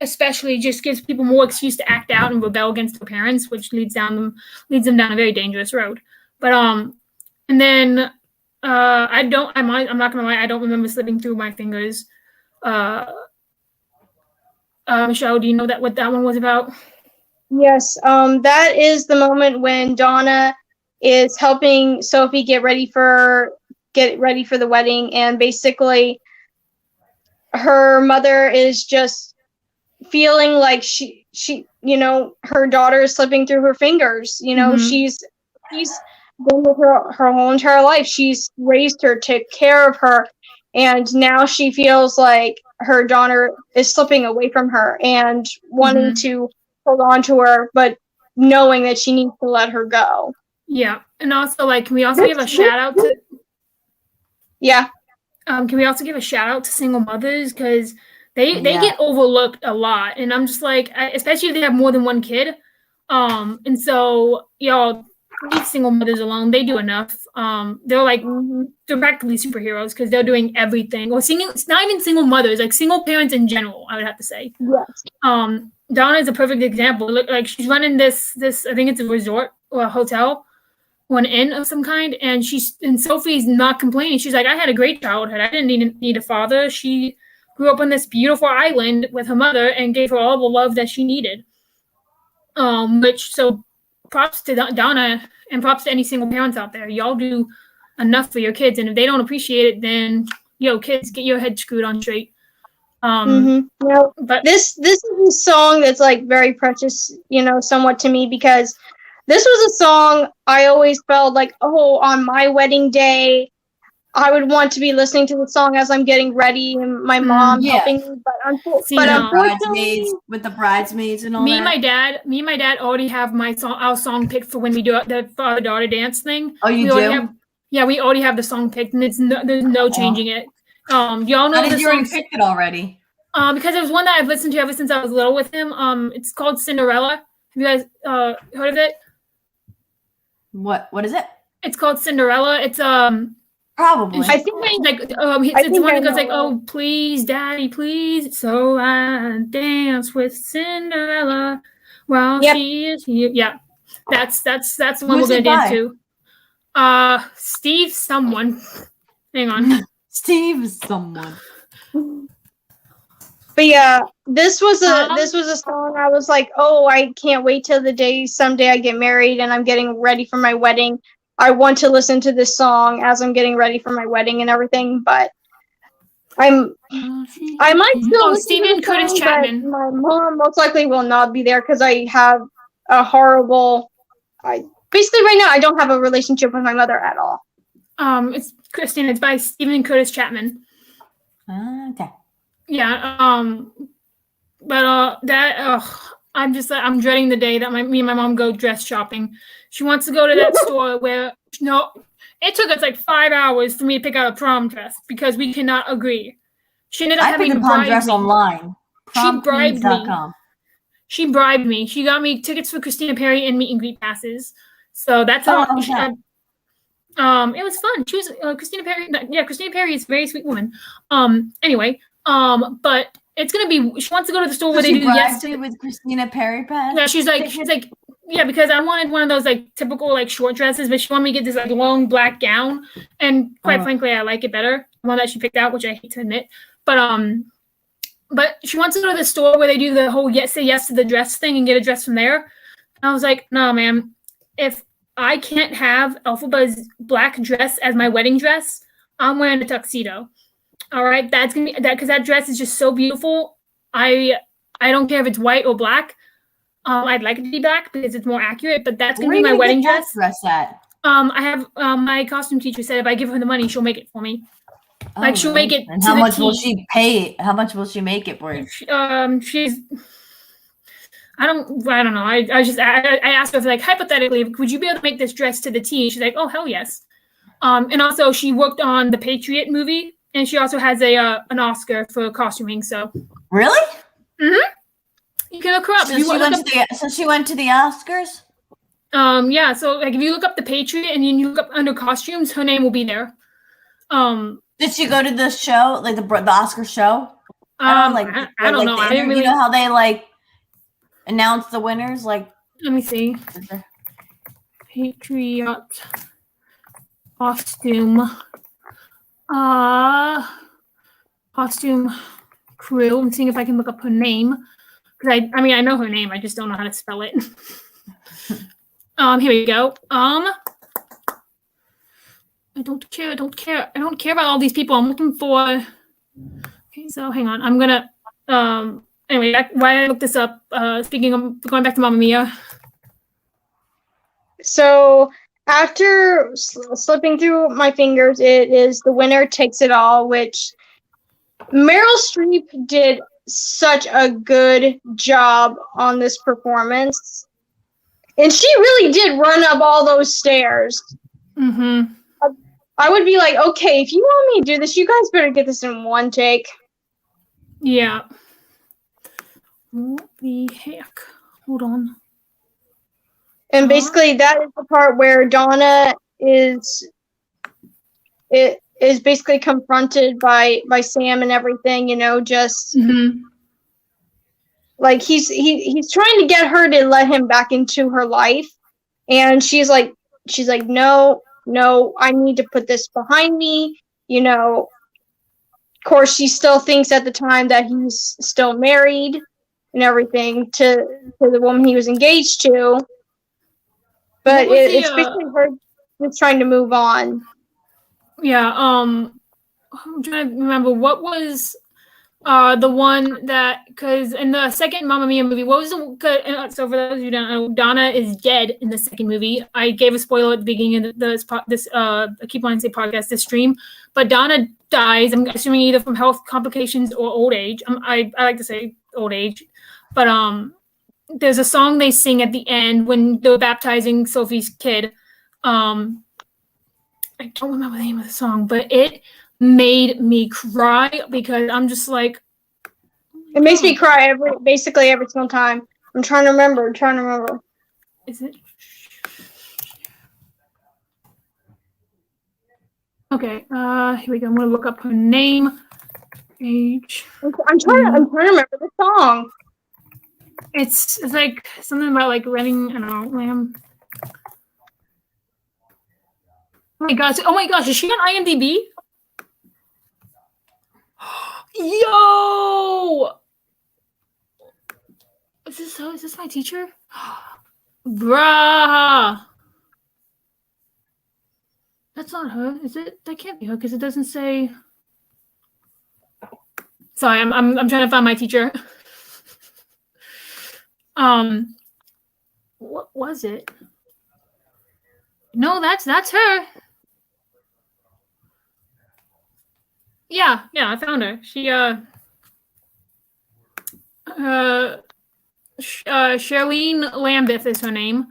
especially just gives people more excuse to act out and rebel against their parents, which leads them down a very dangerous road. But and then I'm not gonna lie, I don't remember slipping through my fingers. Michelle, do you know what that one was about? Yes, that is the moment when Donna is helping Sophie get ready for the wedding, and basically her mother is just feeling like she you know, her daughter is slipping through her fingers. You know, she's been with her whole entire life. She's raised her, took care of her, and now she feels like her daughter is slipping away from her and wanting to hold on to her, but knowing that she needs to let her go. Yeah, and also, like, can we also give a shout out to? Yeah. Can we also give a shout out to single mothers, because they get overlooked a lot, and I'm just like, especially if they have more than one kid. And so y'all leave single mothers alone. They do enough. They're practically superheroes because they're doing everything. Or it's not even single mothers, like single parents in general, I would have to say. Yes. Donna is a perfect example. Look, like, she's running this I think it's a resort or a hotel, one inn of some kind, and Sophie's not complaining. She's like, I had a great childhood. I didn't need a father. She grew up on this beautiful island with her mother and gave her all the love that she needed. So props to Donna, and props to any single parents out there. Y'all do enough for your kids, and if they don't appreciate it, then kids, get your head screwed on straight. But this is a song that's like very precious, you know, somewhat to me, because this was a song I always felt like, oh, on my wedding day, I would want to be listening to the song as I'm getting ready, and my mom helping me. But unfortunately, with the bridesmaids and all me and my dad already have our song picked for when we do the father-daughter dance thing. Oh, you do? We already have the song picked, and there's no changing it. Y'all know how did you already pick it already? Because it was one that I've listened to ever since I was little with him. It's called Cinderella. Have you guys heard of it? What is it? It's called Cinderella. It's probably. I think it's one that goes like, oh, please, daddy, please, so I dance with Cinderella while she is here. Yeah, that's the one we're gonna dance to. Steve someone. Hang on. Steve someone. But yeah, this was a song I was like, oh, I can't wait till the day someday I get married and I'm getting ready for my wedding. I want to listen to this song as I'm getting ready for my wedding and everything. But I might still listen Stephen to the Curtis song, Chapman. but my mom most likely will not be there because I have a horrible. Basically right now I don't have a relationship with my mother at all. It's Christine. It's by Stephen Curtis Chapman. Okay. Yeah. But I'm dreading the day that me and my mom go dress shopping. She wants to go to that store where it took us like 5 hours for me to pick out a prom dress because we cannot agree. She ended up having picked a prom dress online. She bribed me. She bribed me. She got me tickets for Christina Perri and meet and greet passes. So that's how. It was fun. She was Christina Perri. Yeah, Christina Perri is a very sweet woman. Anyway, but it's gonna be. She wants to go to the store where they do yes with Christina Perri pass. Yeah, she's like, yeah, because I wanted one of those like typical like short dresses, but she wanted me to get this like long black gown, and quite frankly, I like it better. The one that she picked out, which I hate to admit, but she wants to go to the store where they do the whole say yes to the dress thing and get a dress from there. And I was like, no, ma'am, if I can't have Elphaba's black dress as my wedding dress, I'm wearing a tuxedo. All right, that's gonna be that because that dress is just so beautiful. I don't care if it's white or black. I'd like it to be black because it's more accurate, but that's gonna be my wedding dress. At? I have my costume teacher said if I give her the money, she'll make it for me. Like she'll make it. And how much will she pay? How much will she make it for you? She's. I don't know. I asked her like hypothetically, would you be able to make this dress to the T? She's like, oh hell yes. And also she worked on the Patriot movie, and she also has an Oscar for costuming. So. Really? Mm-hmm. You can look her up. So she went to the Oscars? Yeah, so like if you look up the Patriot and you look up under costumes, her name will be there. Did she go to the show, like the Oscar show? I don't know. I didn't really. You know how they like announce the winners? Like, let me see. Patriot costume. Costume crew. I'm seeing if I can look up her name. Because I know her name, I just don't know how to spell it. Here we go. I don't care about all these people. I'm looking for. Okay, so hang on. I'm gonna. Anyway, why I looked this up. Speaking of going back to Mamma Mia. So after slipping through my fingers, it is The Winner Takes It All, which Meryl Streep did such a good job on this performance. And she really did run up all those stairs. Mm-hmm. I would be like, okay, if you want me to do this, you guys better get this in one take. Yeah. What the heck? Hold on. And basically that is the part where Donna is basically confronted by Sam and everything, just like he's trying to get her to let him back into her life, and she's like no, I need to put this behind me. Of course she still thinks at the time that he's still married and everything to the woman he was engaged to, but it's basically her just trying to move on. Yeah, I'm trying to remember what was the one that, because in the second Mamma Mia movie, what was so for those of you who don't know, Donna is dead in the second movie. I gave a spoiler at the beginning of this I keep wanting to say podcast, this stream, but Donna dies, I'm assuming either from health complications or old age. I like to say old age, but there's a song they sing at the end when they're baptizing Sophie's kid. I don't remember the name of the song, but it made me cry because I'm just like. It makes me cry basically every single time. I'm trying to remember. Is it? Okay. Here we go. I'm gonna look up her name. Age. I'm trying to remember the song. It's like something about like running. I don't know, lamb. Oh my gosh, is she on IMDb? Yo! Is this my teacher? Bruh! That's not her, is it? That can't be her because it doesn't say. Sorry, I'm trying to find my teacher. What was it? No, that's her. Yeah, I found her. She Charlene Lambeth is her name.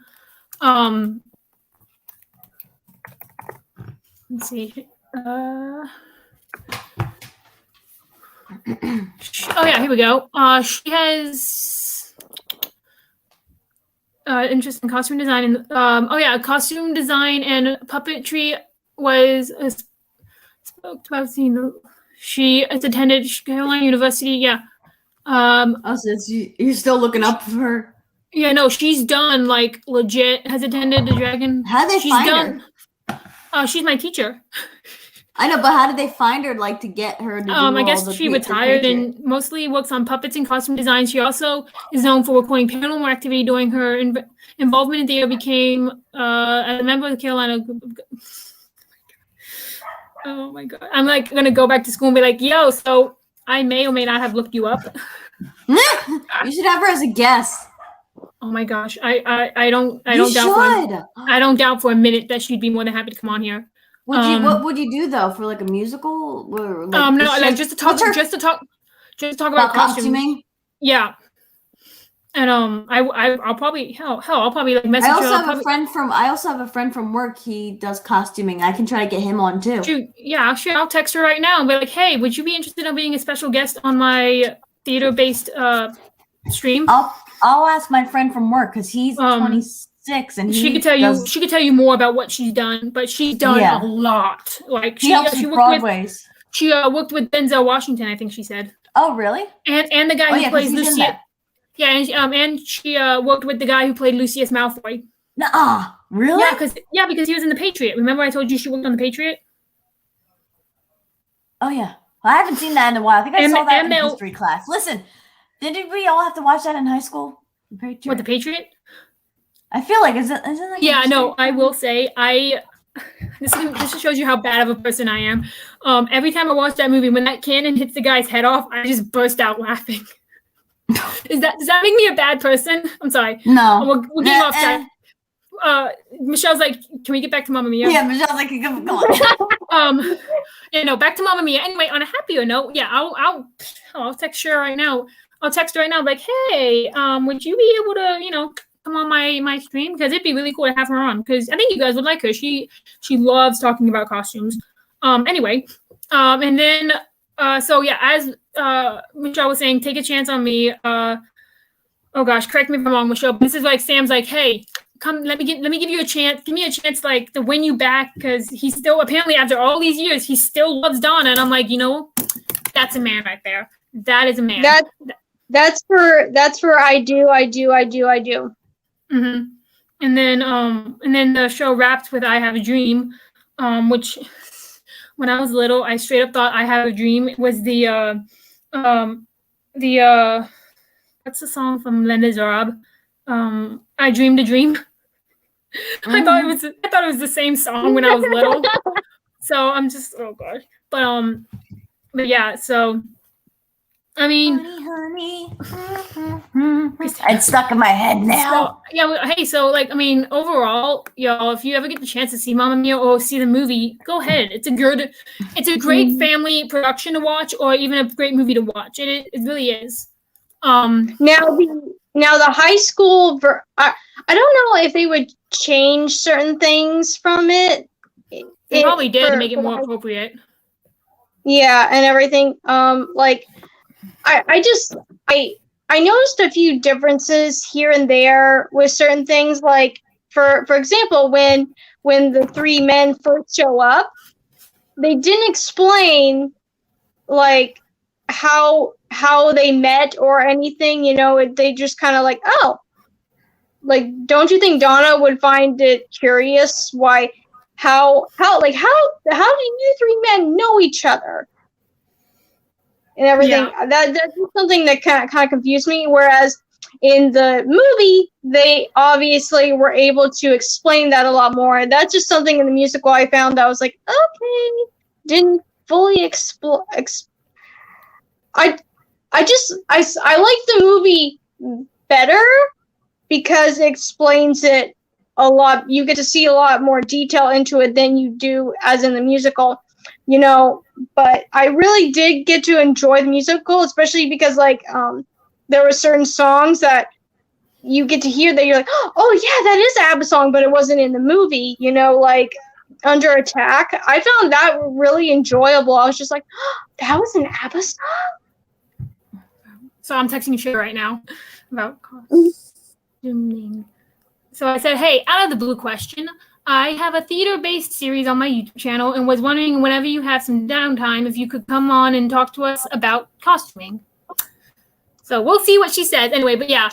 Let's see. Oh yeah, here we go. She has interest in costume design and costume design and puppetry was spoke about. She has attended Carolina University. Yeah. So you're still looking up for her? Yeah, no, she's done like legit. Has attended the Dragon. How did they find her? She's my teacher. I know, but how did they find her? Like to get her to do I guess she retired and mostly works on puppets and costume design. She also is known for recording paranormal activity. During her involvement in theater, became a member of the Carolina. Oh my god! I'm like gonna go back to school and be like, "Yo, so I may or may not have looked you up." You should have her as a guest. Oh my gosh, I don't doubt for a minute that she'd be more than happy to come on here. What would you do though for like a musical? Or, like, no, like just to talk about costuming. Yeah, and I'll probably I'll probably like message. I also have a friend from work. He does costuming. I can try to get him on too. Sure. I'll text her right now and be like, hey, would you be interested in being a special guest on my theater-based stream? I'll ask my friend from work because he's 26 and she could tell you more about what she's done, but she's done a lot. Like she worked with Denzel Washington, I think she said. Oh really? And the guy who plays Lucius. Yeah, and she worked with the guy who played Lucius Malfoy. Nuh-uh. Really? Yeah, because he was in The Patriot. Remember I told you she worked on The Patriot? Oh yeah. Well, I haven't seen that in a while. I think I saw that in history class. Listen. Did we all have to watch that in high school? What, The Patriot? I feel like isn't like I will say this shows you how bad of a person I am. Every time I watch that movie, when that cannon hits the guy's head off, I just burst out laughing. Does that make me a bad person? I'm sorry. No. We're getting off track. Michelle's like, can we get back to Mamma Mia? Yeah, Michelle's like, come on. Back to Mamma Mia. Anyway, on a happier note, I'll text her right now. I'll text her right now, like, hey, would you be able to, come on my stream? Because it'd be really cool to have her on. Because I think you guys would like her. She loves talking about costumes. Anyway, and then as Michelle was saying, take a chance on me. Oh gosh, correct me if I'm wrong, Michelle. This is like Sam's like, hey, come, let me give you a chance. Give me a chance, like, to win you back, because he's still apparently after all these years, he still loves Donna. And I'm like, that's a man right there. That is a man. That's for I do. Mm-hmm. And then the show wraps with I Have a Dream, which when I was little, I straight up thought I Have a Dream was the what's the song from Les Miserables? I Dreamed a Dream. Mm-hmm. I thought it was the same song when I was little. So I'm just, oh gosh. But yeah, so I mean, honey. It's stuck in my head now. Overall, y'all, if you ever get the chance to see Mamma Mia or see the movie, go ahead. It's a great family production to watch, or even a great movie to watch. It really is. Now the high school, I don't know if they would change certain things from it. They probably did to make it more appropriate. Yeah, and everything. I noticed a few differences here and there with certain things. Like for example, when the three men first show up, they didn't explain like how they met or anything. They just kind of like, oh, like, don't you think Donna would find it curious how do you three men know each other? And everything. Yeah. That's something that kind of confused me. Whereas in the movie, they obviously were able to explain that a lot more. That's just something in the musical I found that I was like, okay, didn't fully I like the movie better because it explains it a lot. You get to see a lot more detail into it than you do as in the musical, but I really did get to enjoy the musical, especially because there were certain songs that you get to hear that you're like, oh yeah, that is an ABBA song, but it wasn't in the movie, like Under Attack. I found that really enjoyable. I was just like, oh, that was an ABBA song? So I'm texting Sugar right now about costuming. So I said, hey, out of the blue question, I have a theater-based series on my YouTube channel and was wondering whenever you have some downtime if you could come on and talk to us about costuming. So we'll see what she says. Anyway, but yeah,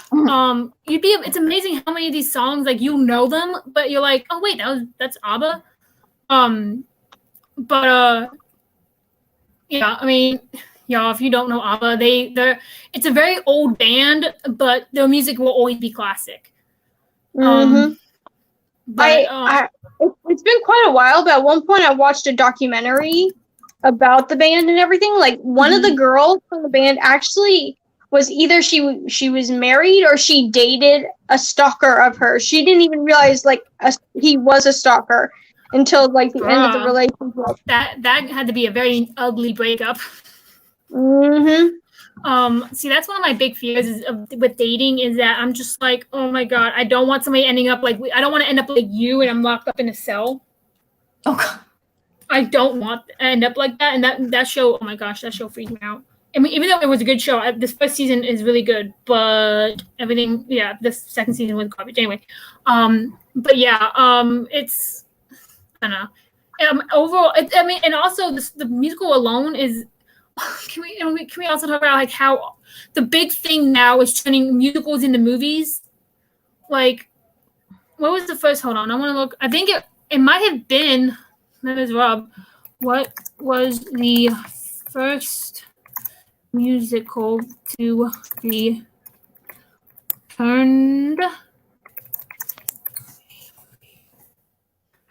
it's amazing how many of these songs, like, you know them, but you're like, oh wait, that's ABBA. Yeah, I mean, y'all, if you don't know ABBA, it's a very old band, but their music will always be classic. It's been quite a while, but at one point I watched a documentary about the band and everything. Like, one of the girls from the band actually was either she was married or she dated a stalker of hers. She didn't even realize he was a stalker until the end of the relationship. That had to be a very ugly breakup. See, that's one of my big fears with dating is that I'm just like, oh my god, I don't want somebody ending up like I don't want to end up like you and I'm locked up in a cell. Oh god. I don't want to end up like that. And that show, oh my gosh, that show freaked me out. I mean, even though it was a good show, this first season is really good, but everything, yeah, this second season was garbage. Anyway, but yeah, it's, I don't know. Overall, and also the musical alone is. Can we also talk about like how the big thing now is turning musicals into movies? Like, what was the first? Hold on, I want to look. I think it might have been. That is Rob. What was the first musical to be turned?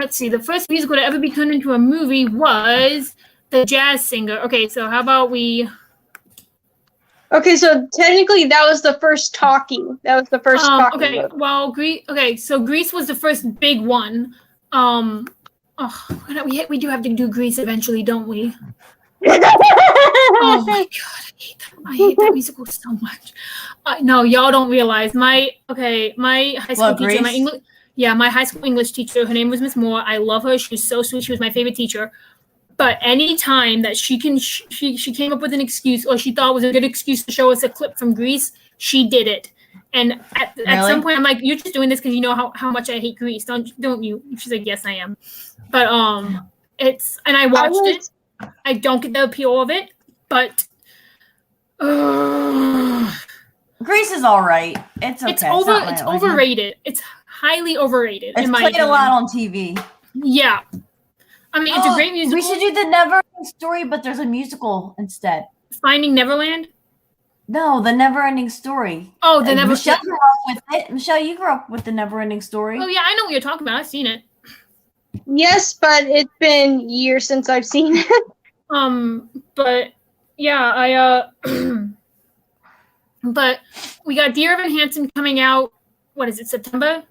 Let's see. The first musical to ever be turned into a movie was The Jazz Singer. Okay, so how about we... Okay, so technically that was the first talking. That was the first talking. Okay, movie. Well, so Grease was the first big one. We do have to do Grease eventually, don't we? Oh my god, I hate that musical so much. No, y'all don't realize my high school teacher, my high school English teacher, her name was Miss Moore. I love her. She was so sweet. She was my favorite teacher. But any time that she came up with an excuse or she thought was a good excuse to show us a clip from Grease, she did it. And at some point, I'm like, you're just doing this because you know how much I hate Grease, don't you? She's like, yes, I am. But and I watched it. I don't get the appeal of it, but Grease is all right. It's okay. It's overrated. It's highly overrated. It's played a lot on TV. Yeah. I mean, it's a great musical. We should do the Never-Ending Story, but there's a musical instead. Finding Neverland? No, the Never-Ending Story. Oh, the Never-Ending Michelle grew up with it. Michelle, you grew up with the Never-Ending Story. Oh, yeah, I know what you're talking about. I've seen it. Yes, but it's been years since I've seen it. But yeah, but we got Dear Evan Hansen coming out. What is it, September?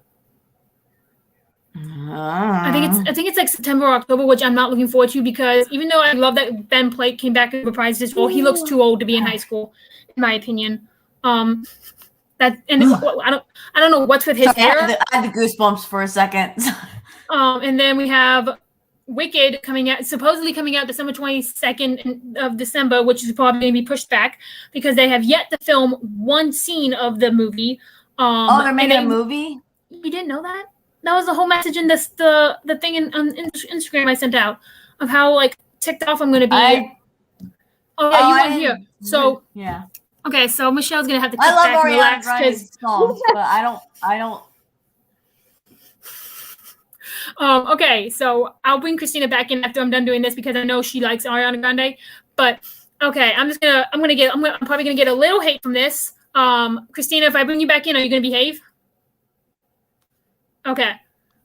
I think it's like September or October, which I'm not looking forward to because even though I love that Ben Platt came back and reprised his role, he looks too old to be in high school, in my opinion. I don't know what's with his hair. I had the goosebumps for a second. And then we have Wicked supposedly coming out December 22nd of December, which is probably going to be pushed back because they have yet to film one scene of the movie. They're making a movie? You didn't know that? That was the whole message in the thing on Instagram I sent out of how like ticked off I'm going to be. You weren't here. So yeah. Okay, so Michelle's going to have to kick back and relax because songs, but I don't. Okay, so I'll bring Christina back in after I'm done doing this because I know she likes Ariana Grande. But okay, I'm probably gonna get a little hate from this. Christina, if I bring you back in, are you gonna behave? Okay.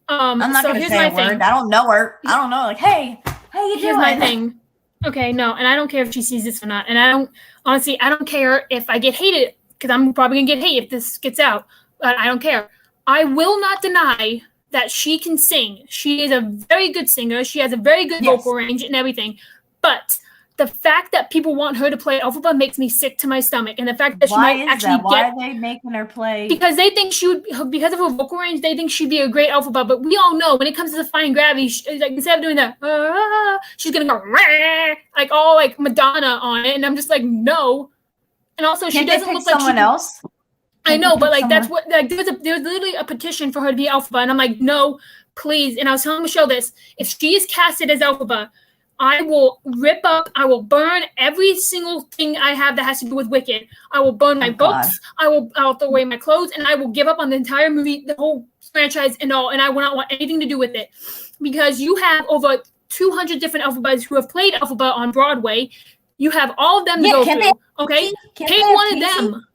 I'm not gonna say a word. I don't know her. I don't know. Like, hey, how you doing? Here's my thing. Okay, no, and I don't care if she sees this or not. And I don't care if I get hated, because I'm probably gonna get hate if this gets out. But I don't care. I will not deny that she can sing. She is a very good singer. She has a very good vocal range and everything. But the fact that people want her to play Elphaba makes me sick to my stomach. And the fact that she might actually Why are they making her play? Because they think she would, because of her vocal range, they think she'd be a great Elphaba. But we all know when it comes to Defying Gravity, like instead of doing that, she's gonna go like all like Madonna on it, and I'm just like, no. And also, she doesn't look like someone else. I know, but like that's what like there's literally a petition for her to be Elphaba, and I'm like, no, please. And I was telling Michelle this: if she is casted as Elphaba, I will rip up, I will burn every single thing I have that has to do with Wicked. I will burn my books, I'll throw away my clothes, and I will give up on the entire movie, the whole franchise and all, and I will not want anything to do with it. Because you have over 200 different Elphabas who have played Elphaba on Broadway. You have all of them to go through. Okay? Pick one of them.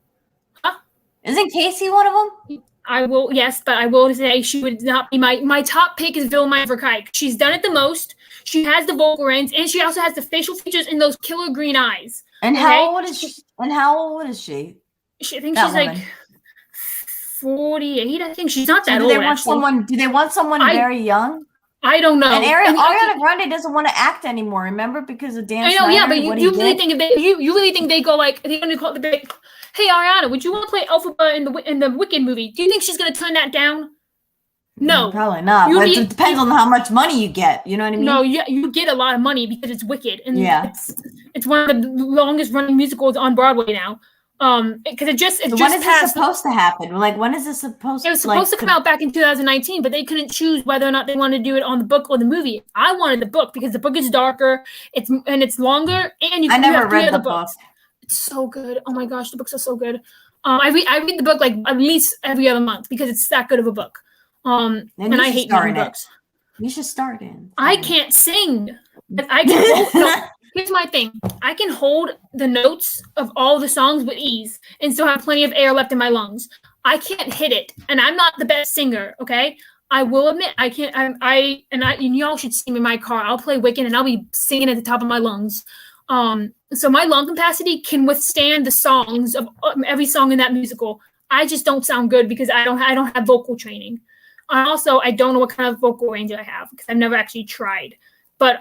Huh? Isn't Casey one of them? I will, yes, but I will say she would not be my top pick is Wilhelmine Verkuyk. She's done it the most. She has the vocal range, and she also has the facial features and those killer green eyes. And how old is she? And how old is she? I think she's like 48. I think she's not that old. Do they want someone very young? I don't know. And Ariana Grande doesn't want to act anymore. Remember, because of Dan Schneider. I know, yeah, but you really think if you really think they go like they're going to call the hey Ariana, would you want to play Elphaba in the Wicked movie? Do you think she's going to turn that down? No, probably not. But it depends on how much money you get. You know what I mean? No, you get a lot of money because it's Wicked, and it's one of the longest running musicals on Broadway now. Because it just when is this supposed to happen? Like, when is this supposed? It was supposed to come out back in 2019, but they couldn't choose whether or not they wanted to do it on the book or the movie. I wanted the book because the book is darker, it's longer, and I never read the book. It's so good. Oh my gosh, the books are so good. I read the book like at least every other month because it's that good of a book. And I hate reading books. You should start in. I can't sing. I can here's my thing. I can hold the notes of all the songs with ease and still have plenty of air left in my lungs. I can't hit it, and I'm not the best singer, okay? I will admit I can't. And y'all should see me in my car. I'll play Wicked and I'll be singing at the top of my lungs. So my lung capacity can withstand the songs of every song in that musical. I just don't sound good because I don't have vocal training. I don't know what kind of vocal range I have because I've never actually tried. But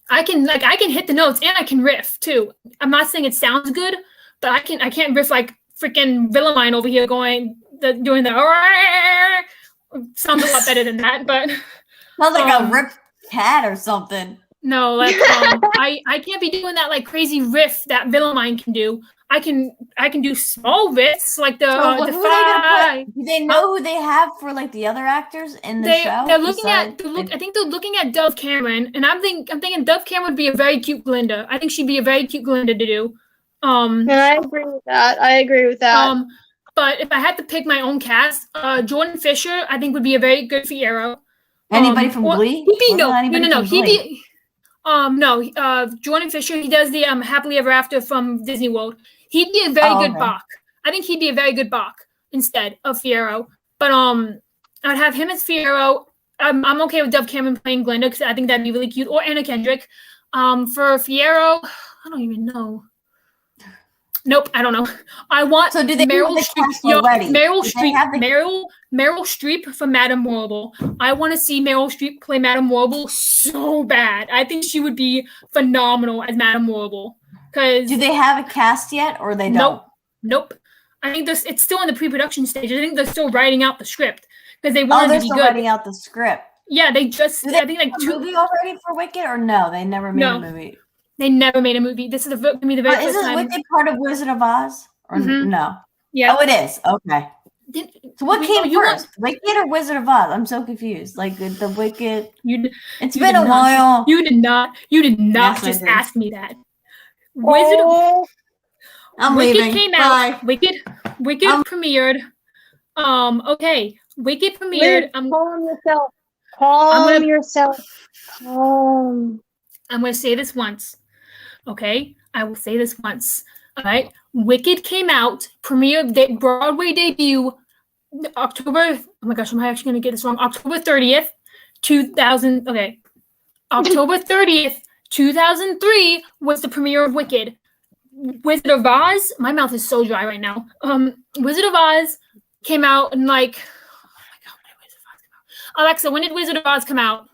I can hit the notes and I can riff too. I'm not saying it sounds good, but I can't riff like freaking Wilhelmine over here doing the sounds a lot better than that, but sounds like a ripped cat or something. No, like I can't be doing that like crazy riff that Wilhelmine can do. I can do small riffs like the do they know who they have for like the other actors in the show? They're looking I think they're looking at Dove Cameron, and I'm thinking Dove Cameron would be a very cute Glinda. I think she'd be a very cute Glinda to do. And I agree with that. But if I had to pick my own cast, Jordan Fisher I think would be a very good Fiyero. Anybody from Glee? Jordan Fisher. He does the Happily Ever After from Disney World. He'd be a very good Bach. I think he'd be a very good Bach instead of Fiyero. But I'd have him as Fiyero. I'm okay with Dove Cameron playing Glinda because I think that'd be really cute. Or Anna Kendrick. For Fiyero, I don't even know. Nope, I don't know. I want Meryl Streep for Madame Morrible. I want to see Meryl Streep play Madame Morrible so bad. I think she would be phenomenal as Madame Morrible. Do they have a cast yet, or they don't? Nope. I think it's still in the pre-production stage. I think they're still writing out the script because they want it to be good. Writing out the script. Yeah, they just. I think like two movie already for Wicked, or no? They never made a movie. They never made a movie. This is the very first time. Is Wicked part of Wizard of Oz? Or no? Yeah. Oh, it is. Okay. So what came first, Wicked or Wizard of Oz? I'm so confused. Like the Wicked. It's been a while. You did not just ask me that. I'm Wicked leaving. came Bye. out. Wicked premiered. Okay. Wicked premiered. Calm yourself. I'm going to say this once. Okay? I will say this once. All right? Wicked came out, premiered, Broadway debut, October, oh my gosh, am I actually going to get this wrong? October 30th, 2000, okay. October 30th, 2003 was the premiere of Wicked. Wizard of Oz, my mouth is so dry right now. Wizard of Oz came out in like, oh my god, when did Wizard of Oz come out? Alexa, when did Wizard of Oz come out?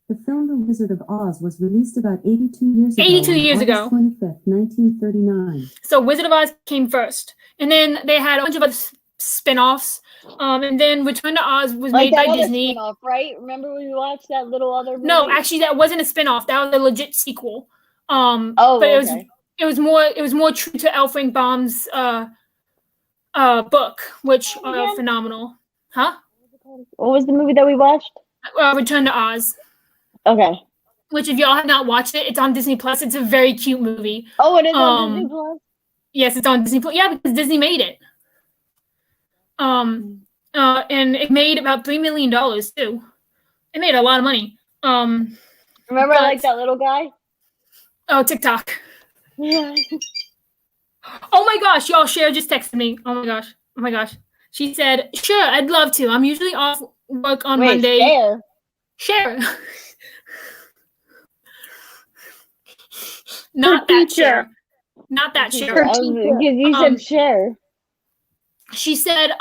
The film The Wizard of Oz was released about 82 years ago. 82 years ago. August 25th, 1939. So Wizard of Oz came first. And then they had a bunch of other spin-offs. And then Return to Oz was made by Disney. Spin-off, right? Remember when we watched that little other movie? No, actually that wasn't a spin-off. That was a legit sequel. But okay. it was more true to L. Frank Baum's book, which are phenomenal. Huh? What was the movie that we watched? Return to Oz. Okay. Which, if y'all have not watched it, it's on Disney Plus. It's a very cute movie. Oh, it is on Disney Plus? Yes, it's on Disney Plus. Yeah, because Disney made it. And it made about $3 million too. It made a lot of money. Remember, like that little guy? Oh, TikTok. Yeah. Oh my gosh, y'all, Cher just texted me. Oh my gosh. She said, "Sure, I'd love to. I'm usually off work on Monday." Cher. Not that Cher. Not that Cher. Because you said Cher. She said,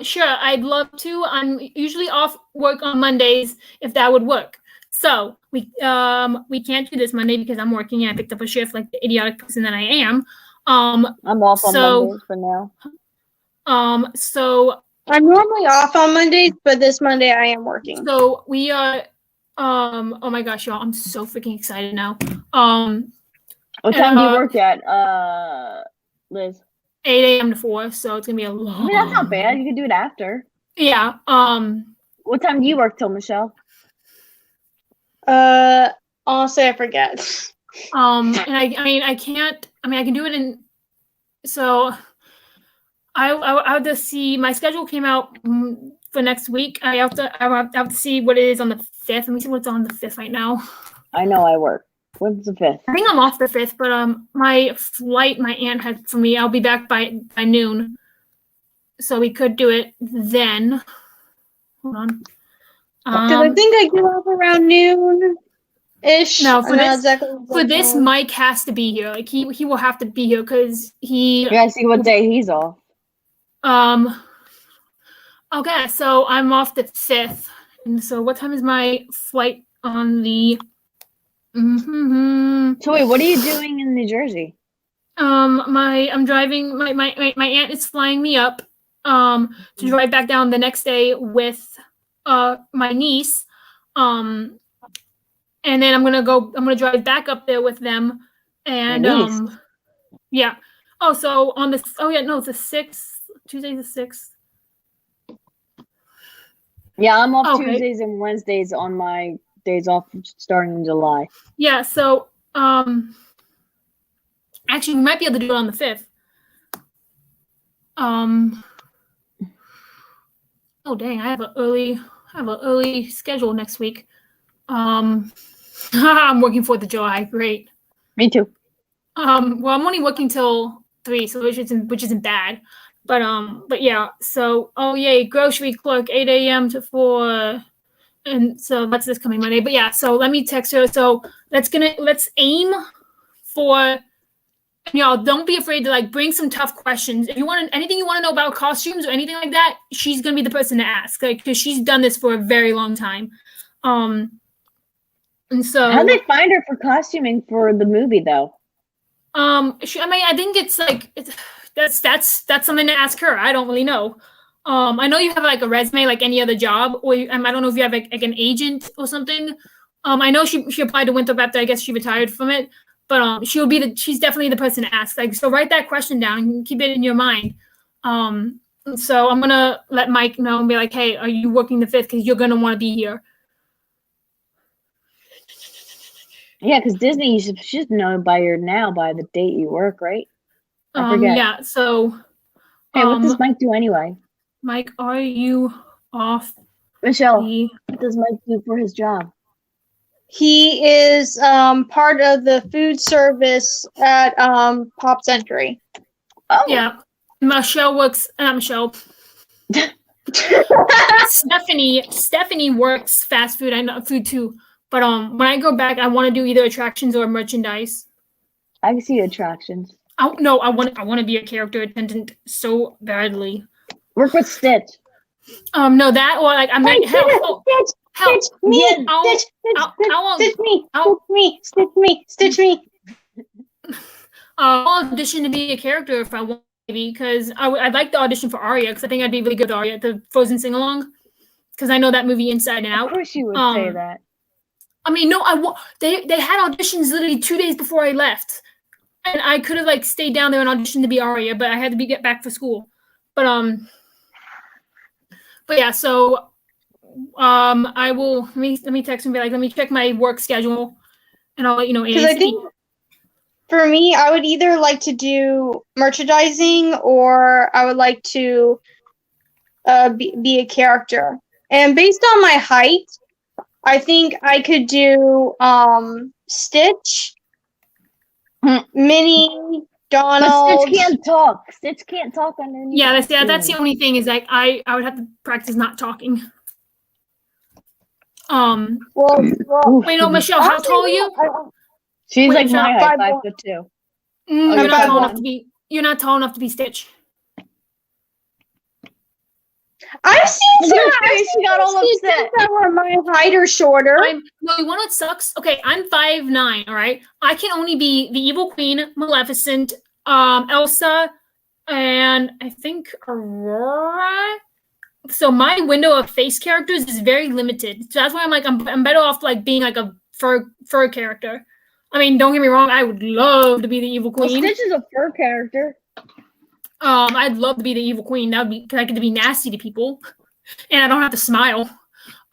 "Sure, I'd love to. I'm usually off work on Mondays if that would work. So we can't do this Monday because I'm working and I picked up a shift like the idiotic person that I am. I'm off on Mondays for now. So I'm normally off on Mondays, but this Monday I am working. So we are oh my gosh, y'all, I'm so freaking excited now. What time do you work at, Liz? 8 a.m. to 4, so it's gonna be a long. I mean, that's not bad. You can do it after. Yeah. What time do you work till, Michelle? Honestly, I forget. And I can do it in. So, I have to see. My schedule came out for next week. I have to see what it is on the 5th. Let me see what's on the 5th right now. I know I work. When's the 5th? I think I'm off the 5th, but my flight my aunt had for me. I'll be back by noon, so we could do it then. Hold on. Because I think I get off around noon-ish. No, for this, Mike has to be here. Like he will have to be here because he. You gotta see what day he's off. Okay, so I'm off the 5th, and so what time is my flight on the? So wait, what are you doing in New Jersey? I'm driving. My aunt is flying me up. To drive back down the next day with my niece. And then I'm gonna drive back up there with them. And yeah. Oh, so on the the 6th, Tuesday the 6th. Yeah, I'm off Tuesdays and Wednesdays on my days off starting in July. Yeah, so actually we might be able to do it on the 5th. Oh dang, I have an early schedule next week. I'm working 4th of July. Great. Me too. Well, I'm only working till 3, so which isn't bad. But yeah. So yay, grocery clerk, 8 a.m. to 4, and so that's this coming Monday. But yeah, so let me text her. So let's aim for. Y'all, don't be afraid to like bring some tough questions. If you want anything you want to know about costumes or anything like that, she's gonna be the person to ask, like, because she's done this for a very long time. And so how'd they find her for costuming for the movie though? I think it's like that's something to ask her. I don't really know. I know you have like a resume like any other job, or I don't know if you have like an agent or something. I know she applied to Winthrop after I guess she retired from it. But she's definitely the person to ask. Like, so write that question down and keep it in your mind. So I'm gonna let Mike know and be like, hey, are you working the 5th? Because you're gonna want to be here. Yeah, because Disney, you should know by the date you work, right? I forget. Yeah. So. Hey, what does Mike do anyway? Mike, are you off? Michelle, what does Mike do for his job? He is part of the food service at Pop Century. Oh. Yeah. Michelle works. Michelle. Stephanie works fast food. I know food too, But when I go back, I want to do either attractions or merchandise. I can see attractions. I want to be a character attendant so badly. Work with Stitch. No, that or like I meant help. Stitch me, Stitch me. I'll audition to be a character if I want, maybe, because I'd like to audition for Aria because I think I'd be really good at Aria, the Frozen sing along, because I know that movie inside and out. Of course, you would say that. I mean, no, they had auditions literally 2 days before I left, and I could have like stayed down there and auditioned to be Aria, but I had to get back for school. But yeah, so I will let me text and be like, let me check my work schedule, and I'll let you know. Because I think for me, I would either like to do merchandising or I would like to be a character. And based on my height, I think I could do Stitch, Minnie, Donald. But Stitch can't talk. Stitch can't talk underneath. Yeah, that's the only thing is like I would have to practice not talking. Well, wait, no, Michelle, how tall are you? She's Wait, like Michelle, my height, 5'2". You're not tall 5'1". enough to be. You're not tall enough to be Stitch. I've seen some. She got all upset. That were my height or shorter. No, you want what sucks? Okay, I'm 5'9", all right? I can only be the Evil Queen, Maleficent, Elsa, and I think Aurora. So my window of face characters is very limited. So that's why I'm like, I'm better off like being like a fur character. I mean, don't get me wrong, I would love to be the Evil Queen. Well, Stitch is a fur character. I'd love to be the Evil Queen. That would be because I get to be nasty to people, and I don't have to smile.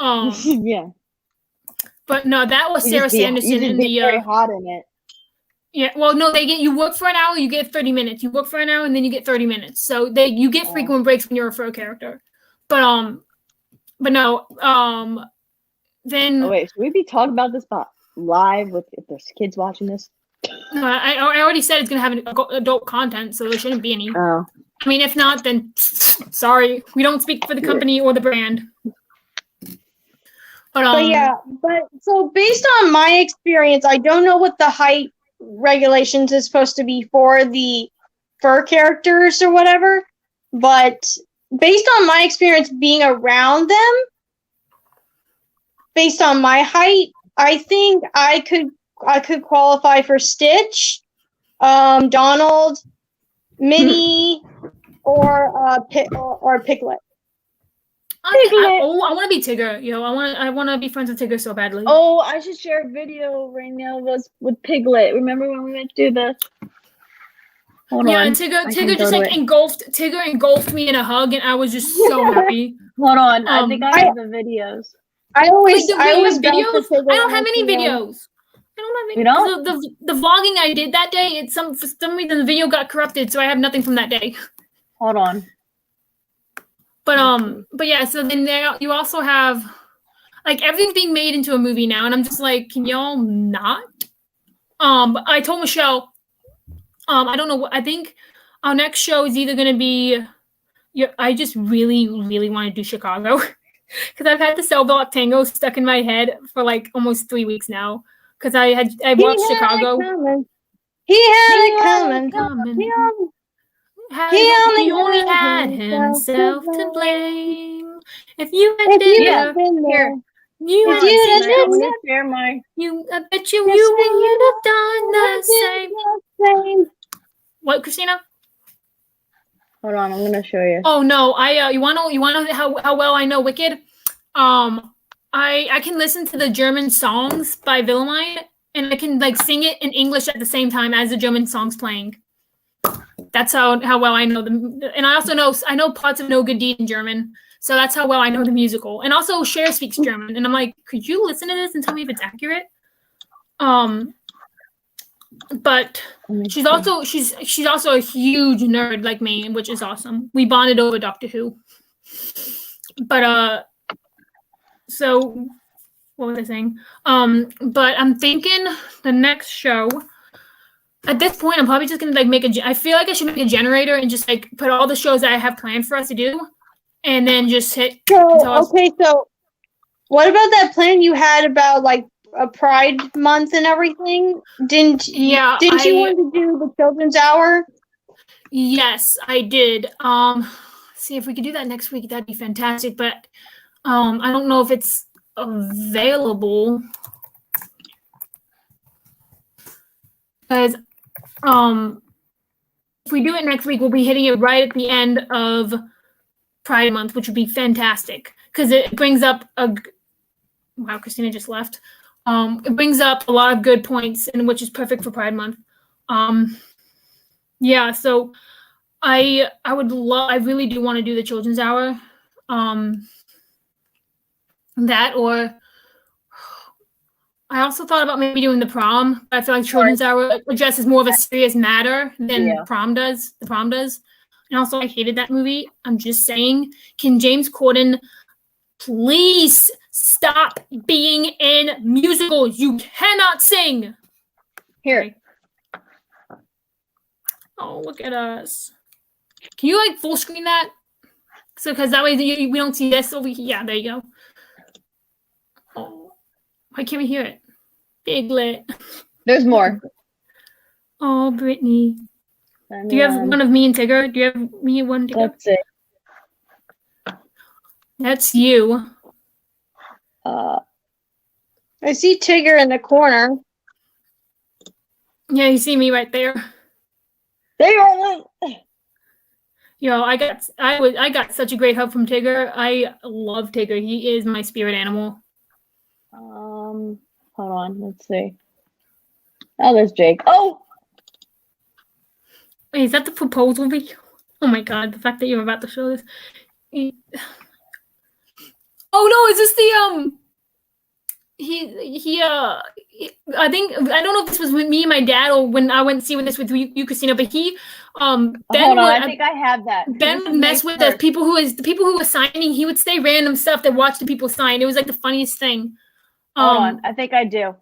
Yeah. But no, that was Sarah Sanderson in the. Very hot in it. Yeah, well, no, you work for an hour, you get 30 minutes. You work for an hour, and then you get 30 minutes. So you get frequent breaks when you're a fur character. But no, then. Oh wait, should we be talking about this live with if there's kids watching this? No, I already said it's gonna have adult content, so there shouldn't be any. Oh. I mean, if not, then sorry, we don't speak for the company or the brand. But so based on my experience, I don't know what the height regulations is supposed to be for the fur characters or whatever, but based on my experience being around them, based on my height, I think I could qualify for Stitch, Donald, Minnie, or Piglet. I want to be Tigger, yo. I want to be friends with Tigger so badly. Oh, I should share a video right now with Piglet. Remember when we went to do the? Hold on. And Tigger just like engulfed me in a hug, and I was just so happy. Hold on, I think I have the videos. I always videos. I don't have any videos. I don't have any. You don't? The vlogging I did that day, for some reason the video got corrupted, so I have nothing from that day. Hold on. But yeah, so then you also have like everything's being made into a movie now, and I'm just like, can y'all not? I told Michelle, I don't know what I think our next show is either gonna be. I just really, really want to do Chicago because I've had the Cell Block Tango stuck in my head for like almost 3 weeks now because I watched Chicago. He had it coming. He only had himself to blame. If you had been there, I bet you would have done the same. What, Christina? Hold on, I'm gonna show you. Oh no, you wanna know how well I know Wicked? I can listen to the German songs by Wilhelmine and I can like sing it in English at the same time as the German songs playing. That's how well I know them. And I also know parts of No Good Deed in German. So that's how well I know the musical. And also Cher speaks German. And I'm like, could you listen to this and tell me if it's accurate? But she's also a huge nerd like me, which is awesome. We bonded over Doctor Who. But so what was I saying? But I'm thinking the next show. At this point, I'm probably just gonna like I feel like I should make a generator and just like put all the shows that I have planned for us to do, and then just hit. So what about that plan you had about like a Pride Month and everything. Didn't you want to do the Children's Hour? Yes, I did. See if we could do that next week. That'd be fantastic. But I don't know if it's available because if we do it next week, we'll be hitting it right at the end of Pride Month, which would be fantastic because it brings up wow, Christina just left. It brings up a lot of good points, and which is perfect for Pride Month. Yeah, so I really do want to do the Children's Hour. That, or I also thought about maybe doing the prom. But I feel like Children's Hour addresses more of a serious matter than prom does. The prom does. And also, I hated that movie. I'm just saying, can James Corden please stop being in musicals? You cannot sing. Here. Oh, look at us. Can you like full screen that? So, because that way we don't see this over here. Yeah, there you go. Oh, why can't we hear it? Piglet. There's more. Oh, Brittany. Do you have one of me and Tigger? Do you have me and one Tigger? That's it. That's you. I see Tigger in the corner. Yeah, you see me right there. There you are. Yo, I got such a great hug from Tigger. I love Tigger. He is my spirit animal. Hold on. Let's see. Oh, there's Jake. Oh. Wait, is that the proposal video? Oh my god, the fact that you're about to show this. Oh no, is this the I think, I don't know if this was with me and my dad or when I went to see this with you, Christina, but he Ben hold on, I think I have that. Ben would mess with the people who were signing. He would say random stuff that watched the people sign. It was like the funniest thing. Hold on, I think I do.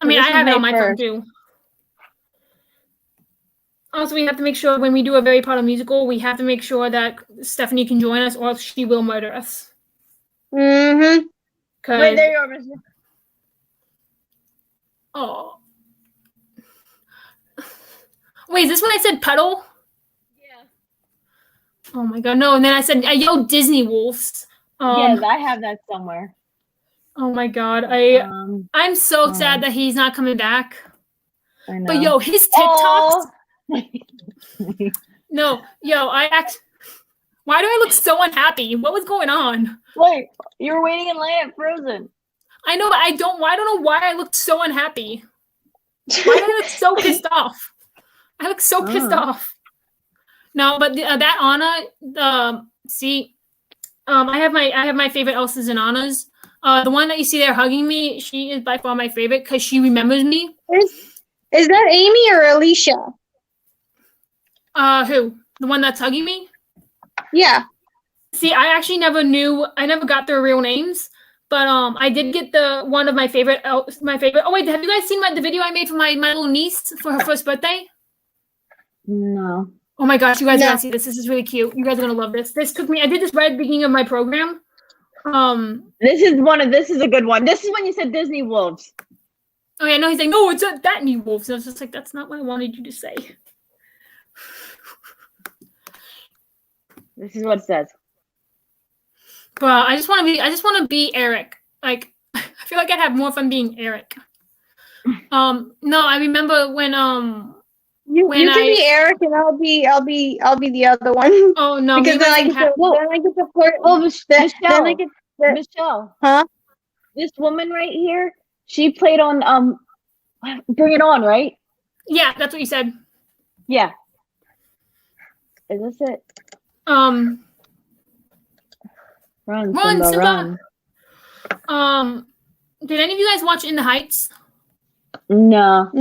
I mean, I have it on my phone too. Also, we have to make sure when we do a Very Potter musical, we have to make sure that Stephanie can join us or else she will murder us. Mm-hmm. Wait, there you are, Mister. Oh. Wait, is this when I said puddle? Yeah. Oh my god, no. And then I said, I yelled Disney Wolves. Yes, I have that somewhere. Oh my god. I'm so sad that he's not coming back. I know. But yo, his TikToks. No, yo, why do I look so unhappy? What was going on? Wait, you were waiting in line at Frozen. I know, but I don't know why I looked so unhappy. Why do I look so pissed off? I look so pissed off. No, but that Anna, I have my favorite Elsas and Annas. The one that you see there hugging me, she is by far my favorite because she remembers me. Is that Amy or Alicia? Who? The one that's hugging me? Yeah. See, I actually never got their real names, but I did get one of my favorite. Oh wait, have you guys seen the video I made for my little niece for her first birthday? No. Oh my gosh, you guys gotta see this. This is really cute. You guys are gonna love this. I did this right at the beginning of my program. This is a good one. This is when you said Disney Wolves. Oh yeah, no, he's like, no, it's not that new wolves. And I was just like, that's not what I wanted you to say. This is what it says. But I just want to be Eric. Like, I feel like I'd have more fun being Eric. No, I remember when you can be Eric and I'll be the other one. Oh no, because then I get to flirt. Oh, Michelle. Huh? This woman right here, she played on Bring It On, right? Yeah, that's what you said. Yeah. Is this it? Run, Simba, run. Did any of you guys watch In the Heights? No.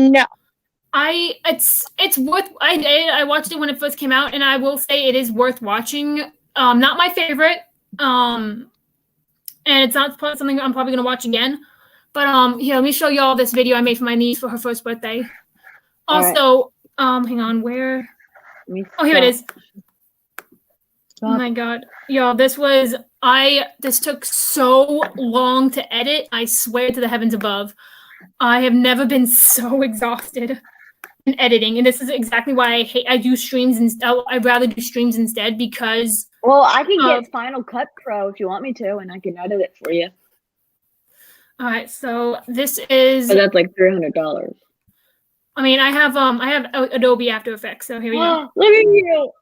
It's worth. I watched it when it first came out, and I will say it is worth watching. Not my favorite. And it's not something I'm probably gonna watch again. But here, let me show y'all this video I made for my niece for her first birthday. Also, hang on, where? Oh, here it is. Oh my god, y'all, this was This took so long to edit. I swear to the heavens above. I have never been so exhausted in editing, and this is exactly why I do streams instead. I'd rather do streams instead because. Well, I can get Final Cut Pro if you want me to, and I can edit it for you. All right, so this is. So that's like $300. I mean, I have Adobe After Effects, so here we go. Look at you.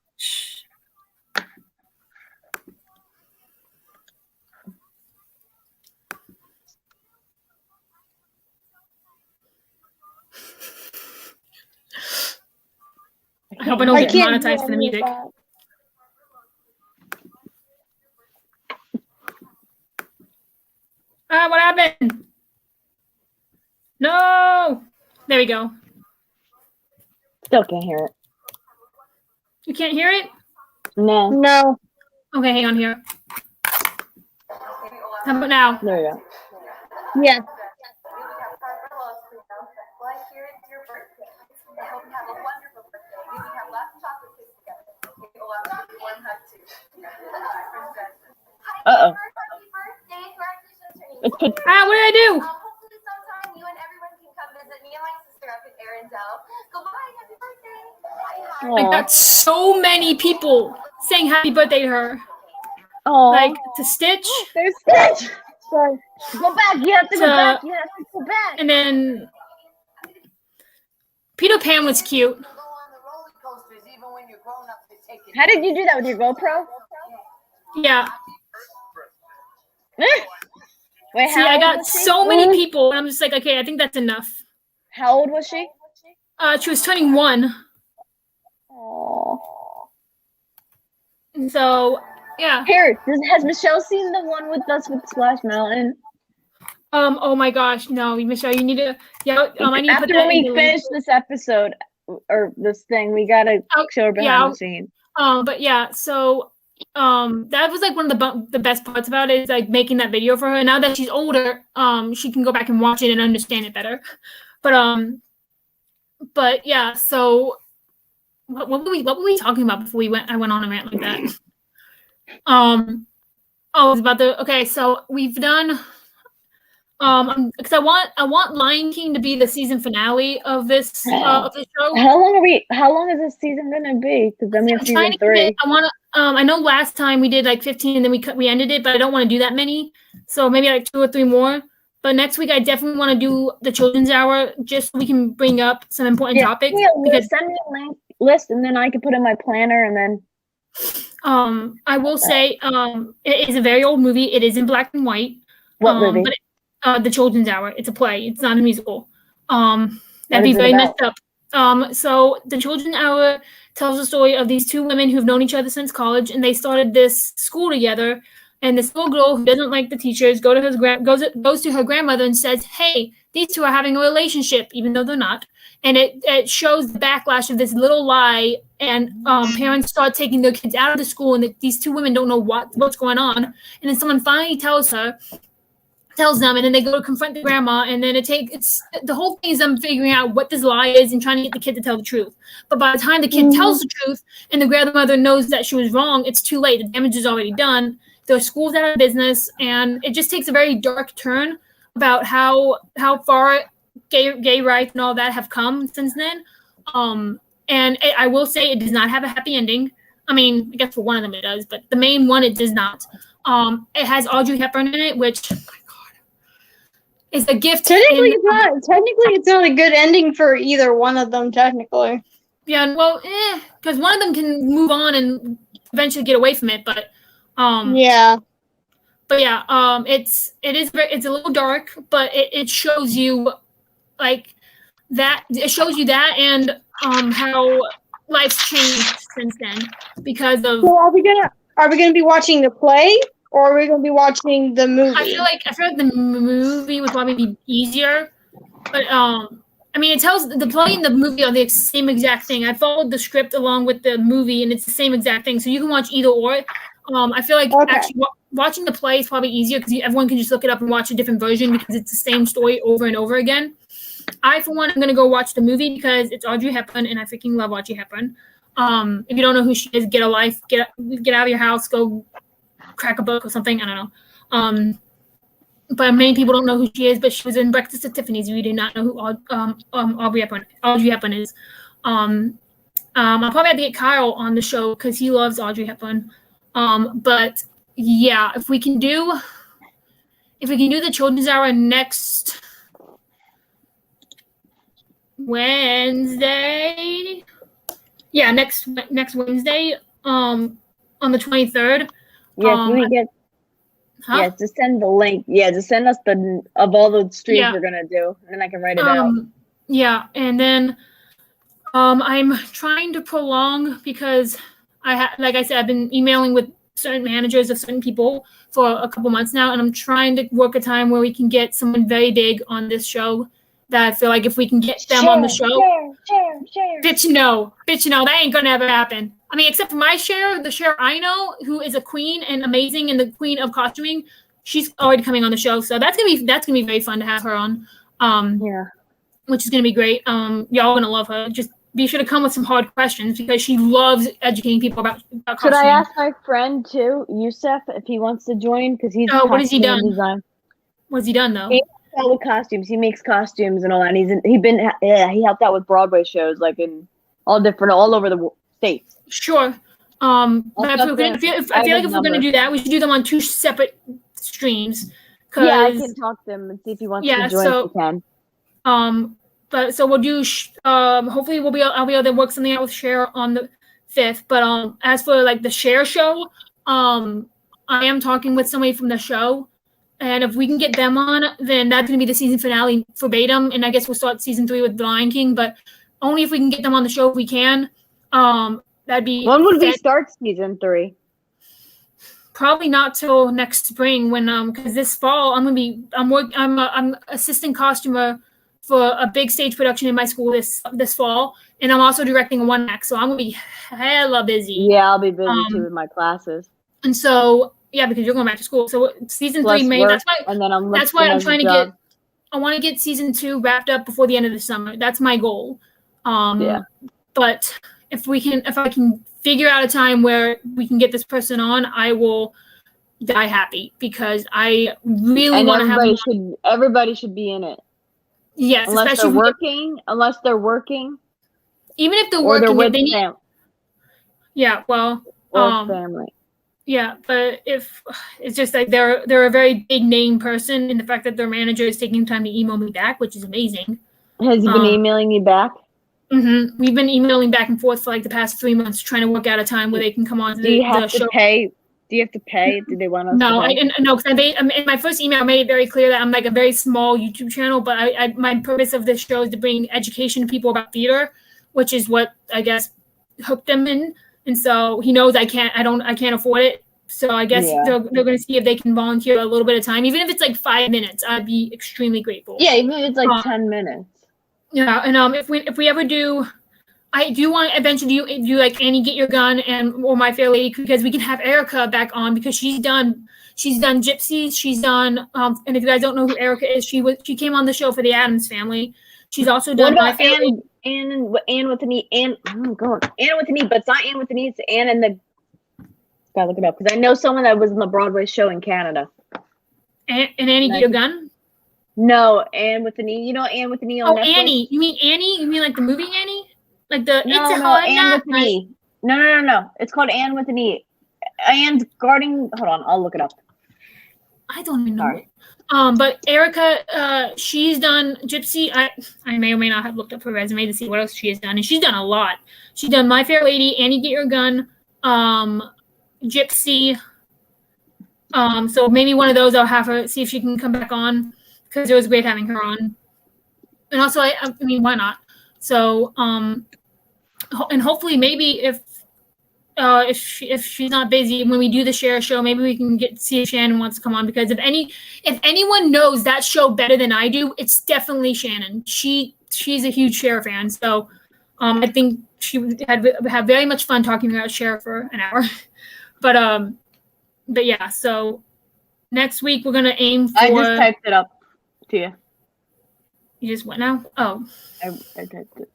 I hope I don't get monetized for the music. What happened? No! There we go. Still can't hear it. You can't hear it? No. No. Okay, hang on here. How about now? There you go. Yeah. Uh-oh. What did I do? Hopefully sometime you and everyone can come visit me and my sister up at Arendelle. Goodbye, happy birthday. I got so many people saying happy birthday to her. Oh. Like to Stitch. There's Stitch. Sorry. Go back. You have to go back. You have to go back. And then Peter Pan was cute. How did you do that with your GoPro? Yeah. Wait, See, I got so many people, and I'm just like, okay, I think that's enough. How old was she? She was turning 1. Oh. And so, yeah. Here, has Michelle seen the one with us with Splash Mountain? Oh my gosh, no, Michelle, you need to. Yeah, I need to put that. After we finish this episode or this thing, we gotta show her behind the scenes. But yeah, so that was like one of the best parts about it is like making that video for her. Now that she's older, she can go back and watch it and understand it better. But yeah, so what were we talking about before I went on a rant like that? It was about so we've done because I want Lion King to be the season finale of this show. How long is this season gonna be? Because then we have season 3. I know last time we did like 15 and then we ended it, but I don't want to do that many. So maybe like 2 or 3 more. But next week I definitely want to do the Children's Hour just so we can bring up some important topics. Because send me a list and then I can put in my planner and then. I will say it is a very old movie. It is in black and white. What movie? But the Children's Hour. It's a play. It's not a musical. That'd be very messed up. So the Children's Hour tells the story of these 2 women who've known each other since college, and they started this school together. And this little girl who doesn't like the teachers goes to her grandmother and says, "Hey, these 2 are having a relationship," even though they're not. And it shows the backlash of this little lie. And parents start taking their kids out of the school, and these 2 women don't know what's going on. And then someone finally tells them, and then they go to confront the grandma, and then the whole thing is them figuring out what this lie is and trying to get the kid to tell the truth. But by the time the kid tells the truth and the grandmother knows that she was wrong, it's too late. The damage is already done. The school's out of business, and it just takes a very dark turn about how far gay rights and all that have come since then. And I will say it does not have a happy ending. I mean, I guess for one of them it does, but the main one it does not. It has Audrey Hepburn in it, which is a gift. Technically, it's not a good ending for either one of them. Technically, yeah. Well, because one of them can move on and eventually get away from it, but yeah. But yeah, it's a little dark, but it shows you like that. It shows you that and how life's changed since then because of. So are we gonna be watching the play? Or are we going to be watching the movie? I feel like the movie would probably be easier, but I mean, it tells the play and the movie are the same exact thing. I followed the script along with the movie, and it's the same exact thing. So you can watch either or. I feel like actually watching the play is probably easier because everyone can just look it up and watch a different version because it's the same story over and over again. I, for one, am going to go watch the movie because it's Audrey Hepburn, and I freaking love Audrey Hepburn. If you don't know who she is, get a life, get out of your house, go crack a book or something. I don't know. But many people don't know who she is. But she was in Breakfast at Tiffany's. If you do not know who Audrey Hepburn is. I'll probably have to get Kyle on the show because he loves Audrey Hepburn. But yeah, if we can do the Children's Hour next Wednesday. Yeah, next Wednesday. On the 23rd. Yeah, can we get? Huh? Yeah, just send the link. Yeah, just send us of all the streams we're gonna do, and then I can write it out. Yeah, and then I'm trying to prolong because like I said, I've been emailing with certain managers of certain people for a couple months now, and I'm trying to work a time where we can get someone very big on this show. That I feel like if we can get them on the show, share. Bitch, no, that ain't gonna ever happen. I mean, except for my Cher, the Cher I know, who is a queen and amazing and the queen of costuming, she's already coming on the show, so that's gonna be very fun to have her on. Which is gonna be great. Y'all gonna love her. Just be sure to come with some hard questions because she loves educating people about costuming. Should I ask my friend too, Yusef, if he wants to join? Because he's what has he done? Design. What has he done though? All the costumes. He makes costumes and all that. And he helped out with Broadway shows, like in all over the states. Sure. But I feel like if we're gonna do that, we should do them on 2 separate streams. Yeah, I can talk to him and see if he wants to join. If he can. But so we'll do. Hopefully, I'll be able to work something out with Cher on the 5th. But as for like the Cher show, I am talking with somebody from the show. And if we can get them on, then that's going to be the season finale verbatim. And I guess we'll start season 3 with The Lion King, but only if we can get them on the show if we can. That'd be. When would we start season 3? Probably not till next spring when because this fall I'm assistant costumer for a big stage production in my school this fall, and I'm also directing a 1-act, so I'm gonna be hella busy. Yeah, I'll be busy too with my classes. And so. Yeah, because you're going back to school. So season 3 May. That's why I'm trying to get. I want to get season 2 wrapped up before the end of the summer. That's my goal. But if I can figure out a time where we can get this person on, I will die happy because I really want to have. Everybody should be in it. Yes, unless they're working. Unless they're working. Even if they're working, they're with they need. Family. Yeah. Well. Or family. Yeah, but if it's just like they're a very big name person, and the fact that their manager is taking time to email me back, which is amazing. Has he been emailing you back? Mm-hmm. We've been emailing back and forth for like the past 3 months, trying to work out a time where they can come on to the show. Do you have to pay? Do they want us? No, to pay? No, because in my first email, I made it very clear that I'm like a very small YouTube channel, but my purpose of this show is to bring education to people about theater, which is what I guess hooked them in. And so he knows I can't afford it. So I guess they're going to see if they can volunteer a little bit of time, even if it's like 5 minutes. I'd be extremely grateful. Yeah, even if it's like 10 minutes. Yeah, and if we ever do, I do want to eventually do like Annie Get Your Gun or My Fair Lady, because we can have Erica back on because she's done Gypsy. She's done and if you guys don't know who Erica is, she came on the show for the Addams Family. She's also done My Fair Lady. Anne with an E. Anne with an E, but it's not Anne with an E. It's Anne and the. Gotta look it up because I know someone that was in the Broadway show in Canada. And Annie Get Your Gun? No, Anne with an E. You know Anne with an E on Netflix? Annie. You mean Annie? You mean like the movie Annie? Like the Anne with an E. No. It's called Anne with an E. Anne's guarding. Hold on, I'll look it up. I don't even know. Sorry. But Erica, she's done Gypsy. I may or may not have looked up her resume to see what else she has done, and she's done a lot. She's done My Fair Lady, Annie Get Your Gun, Gypsy. So maybe one of those I'll have her see if she can come back on because it was great having her on. And also, I mean, why not? So, and hopefully, maybe if she's not busy when we do the Cher show, maybe we can see if Shannon wants to come on, because if anyone knows that show better than I do, it's definitely Shannon. She's a huge Cher fan, so I think she would have very much fun talking about Cher for an hour. But yeah, so next week we're gonna aim for. I just typed it up to you. You just what now? Oh, I typed it.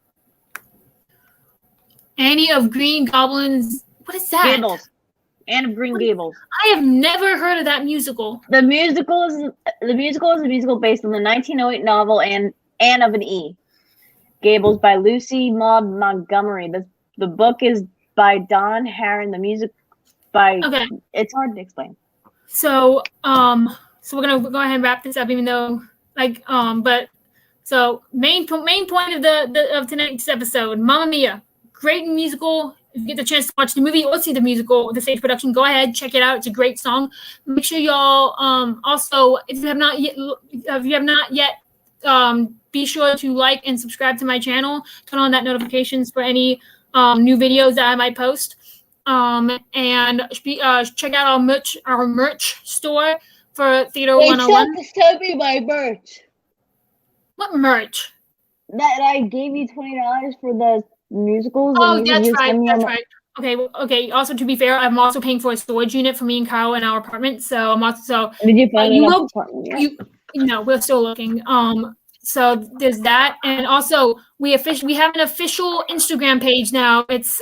Annie of Green Goblins. What is that? Scandals. Anne of Green Gables. I have never heard of that musical. The musical is a musical based on the 1908 novel Anne of an E. Gables by Lucy Maud Montgomery. The book is by Don Herron. The music by It's hard to explain. So we're gonna go ahead and wrap this up, even though main point of tonight's episode, Mamma Mia, great musical. If you get the chance to watch the movie or see the musical, the stage production, go ahead, check it out. It's a great song. Make sure y'all also, if you have not yet, be sure to like and subscribe to my channel. Turn on that notifications for any new videos that I might post. And check out our merch store for Theater 101. Send me my merch. What merch? That I gave you $20 for the musicals. Oh, that's right. Okay. Also, to be fair, I'm also paying for a storage unit for me and Kyle in our apartment. So I'm also. Did you find an apartment? No, we're still looking. So there's that, and also we have an official Instagram page now. It's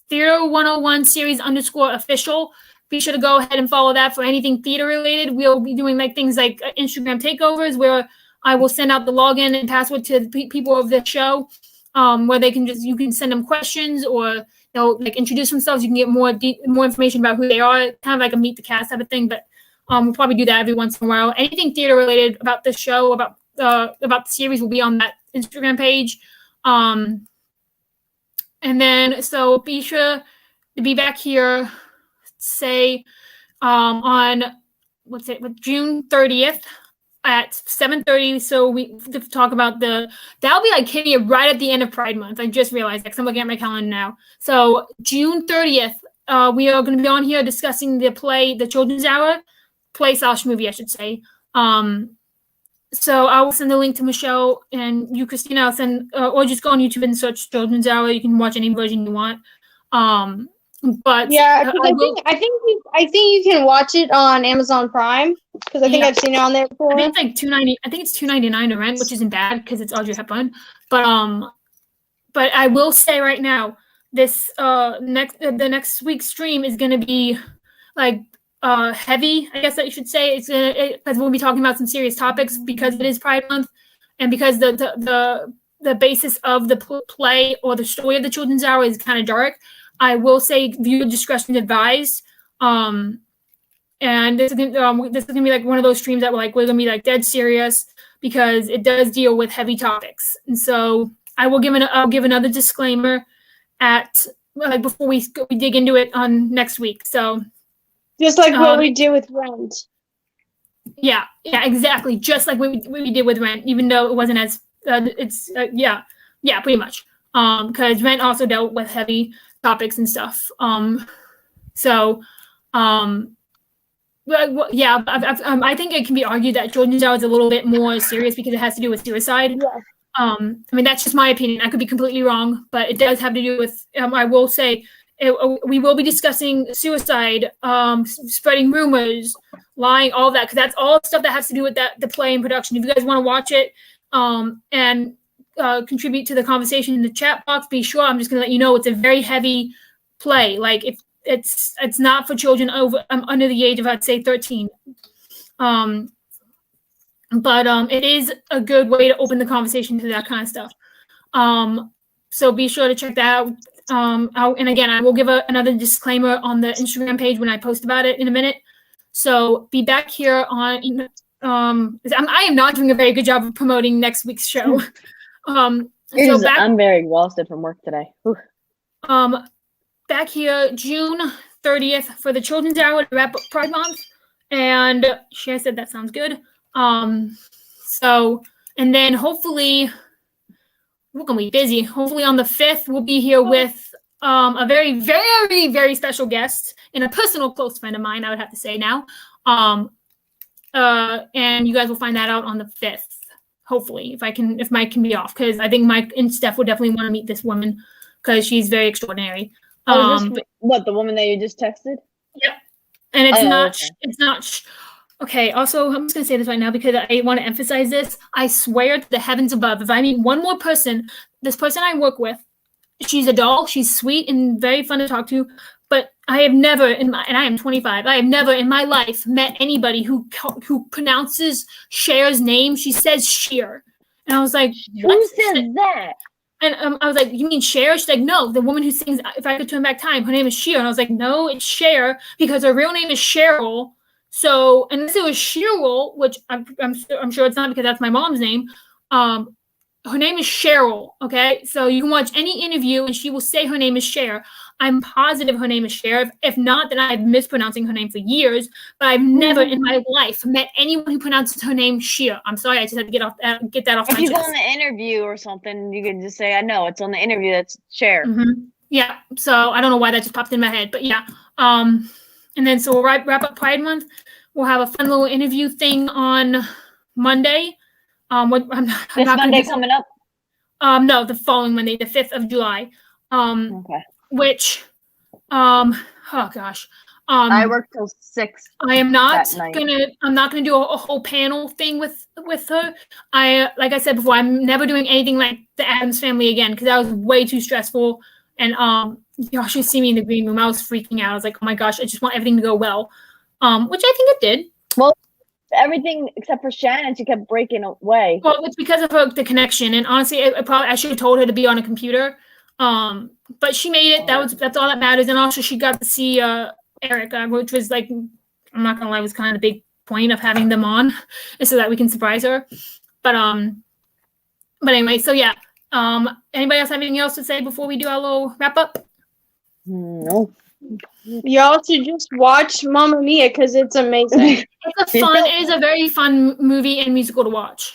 Theater 101 series _official. Be sure to go ahead and follow that for anything theater related. We'll be doing things like Instagram takeovers where I will send out the login and password to the people of the show, where you can send them questions or they'll introduce themselves. You can get more information about who they are, kind of like a meet the cast type of thing. But we'll probably do that every once in a while. Anything theater related about the show, about the series, will be on that Instagram page. And then so be sure to be back here, say on June 30th. At 7:30, so we talk about that'll be hitting it right at the end of Pride Month. I just realized that because I'm looking at my calendar now. So June 30th, we are going to be on here discussing the play, The Children's Hour, /movie, I should say. So I will send the link to Michelle and you, Christina. I'll send, or just go on YouTube and search Children's Hour. You can watch any version you want. But yeah, I think you can watch it on Amazon Prime because I think I've seen it on there before. I think it's $2.90. I think it's $2.99 to rent, which isn't bad because it's Audrey Hepburn. But I will say right now, this the next week's stream is going to be heavy. I guess that you should say because we'll be talking about some serious topics because it is Pride Month, and because the basis of the play or the story of The Children's Hour is kind of dark. I will say viewer discretion advised. And this is gonna be one of those streams that we're gonna be dead serious because it does deal with heavy topics. And so I'll give another disclaimer at before we dig into it on next week. So just like what we do with Rent. Yeah, exactly. Just like what we did with Rent, even though it wasn't as pretty much. Because Rent also dealt with heavy topics and stuff. I think it can be argued that Children's Hour is a little bit more serious because it has to do with suicide. Yes. That's just my opinion. I could be completely wrong, but it does have to do with. I will say we will be discussing suicide, spreading rumors, lying, all of that, because that's all stuff that has to do with the play and production. If you guys want to watch it, and contribute to the conversation in the chat box, be sure. I'm just going to let you know it's a very heavy play. If it's not for children under the age of, I'd say, 13. But it is a good way to open the conversation to that kind of stuff. So be sure to check that out. And again, I will give another disclaimer on the Instagram page when I post about it in a minute. So be back here on. I am not doing a very good job of promoting next week's show. I'm very exhausted from work today. Whew. Back here June 30th for the Children's Hour to wrap up Pride Month. And Cher said that sounds good. And then hopefully we're gonna be busy. Hopefully on the 5th we'll be here with a very, very, very special guest and a personal close friend of mine, I would have to say now. And you guys will find that out on the 5th. Hopefully, if Mike can be off, because I think Mike and Steph would definitely want to meet this woman because she's very extraordinary. The woman that you just texted? Yep. And it's not. Okay. Also, I'm just gonna say this right now because I want to emphasize this. I swear to the heavens above, if I meet one more person, this person I work with, she's a doll. She's sweet and very fun to talk to. But I have never and I am 25. I have never in my life met anybody who pronounces Cher's name. She says Sheer, and I was like, who says that? And I was like, you mean Cher? She's like, no, the woman who sings If I Could Turn Back Time, her name is Cher. And I was like, no, it's Cher because her real name is Cheryl. So unless it was Cheryl, which I'm sure it's not because that's my mom's name. Her name is Cheryl. Okay, so you can watch any interview and she will say her name is Cher. I'm positive her name is Cher. If not, then I've been mispronouncing her name for years. But I've never in my life met anyone who pronounces her name Cher. I'm sorry, I just had to get that off my chest. If you go on the interview or something, you can just say, "I know it's on the interview. That's Cher." Mm-hmm. Yeah. So I don't know why that just popped in my head, but yeah. And then so we'll wrap up Pride Month. We'll have a fun little interview thing on Monday. This Monday coming up? No, the following Monday, the 5th of July. Okay. Which, oh gosh. I work till 6. I am not gonna do a whole panel thing with her. Like I said before, I'm never doing anything like the Addams Family again because that was way too stressful. And y'all should see me in the green room. I was freaking out. I was like, oh my gosh, I just want everything to go well. Which I think it did. Well, everything except for Shannon, she kept breaking away. Well, it's because of the connection. And honestly, I should have told her to be on a computer. But she made it. That's all that matters. And also, she got to see Erica, which was like, I'm not gonna lie, was kind of the big point of having them on, so that we can surprise her. But anyway, so yeah. Anybody else have anything else to say before we do our little wrap up? No. Y'all should just watch Mamma Mia because it's amazing. It is a very fun movie and musical to watch.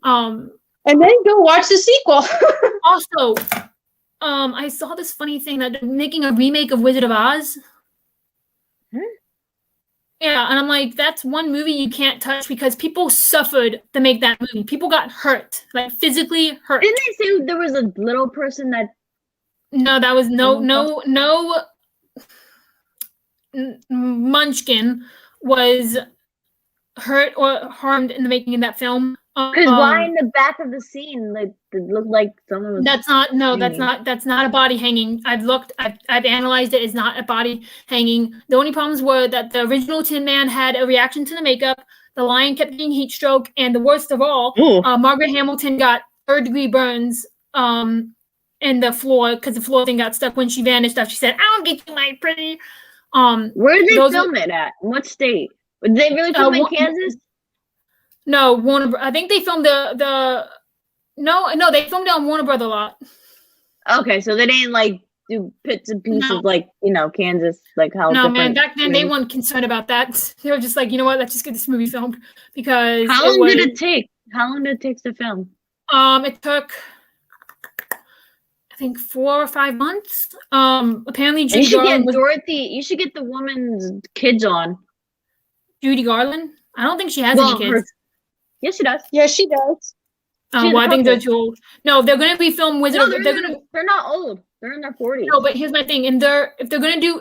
And then go watch the sequel. Also, I saw this funny thing that they're making a remake of Wizard of Oz. Yeah, and I'm like, that's one movie you can't touch because people suffered to make that movie. People got hurt, like physically hurt. Didn't they say there was a little person that? No, that was no Munchkin was hurt or harmed in the making of that film. Because why in the back of the scene, like it looked like someone was. That's not a body hanging. I've analyzed it. It's not a body hanging. The only problems were that the original Tin Man had a reaction to the makeup. The lion kept getting heat stroke, and the worst of all, Margaret Hamilton got 3rd-degree burns in the floor because the floor thing got stuck when she vanished. After she said, "I'll get you, my pretty." Where did they film it at? What state? Did they really film in Kansas? No, Warner. I think they filmed no, they filmed it on Warner Brother lot. Okay, so they didn't like do bits and pieces like Kansas, like how. No, man, back then they weren't concerned about that. They were just like, you know what, let's just get this movie filmed because. How long did it take? How long did it take to film? It took, I think 4 or 5 months. Apparently Judy Garland you should get the woman's kids on. Judy Garland? I don't think she has any kids. Yes, she does. Yes, she does. Well, I think they're too old. No, they're going to be filmed Wizard of Oz. They're not old. They're in their 40s. No, but here's my thing. And if they're going to do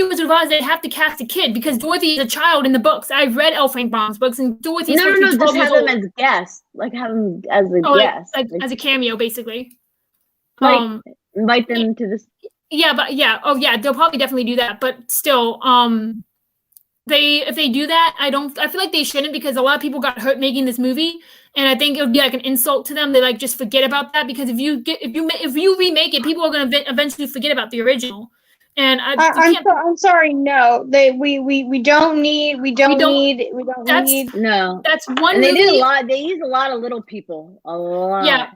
Wizard of Oz, they have to cast a kid because Dorothy is a child in the books. I've read L. Frank Baum's books, and Dorothy's just have them as guests. Like have them as a guest. Like as a cameo, basically. Invite them to this. Yeah, but yeah. Oh, yeah. They'll probably definitely do that. But still, if they do that, I feel like they shouldn't because a lot of people got hurt making this movie, and I think it would be like an insult to them. They like just forget about that because if you remake it, people are going to eventually forget about the original. And I'm sorry, no, we don't need. No, that's one. And movie. They did a lot. They used a lot of little people. A lot. Yeah,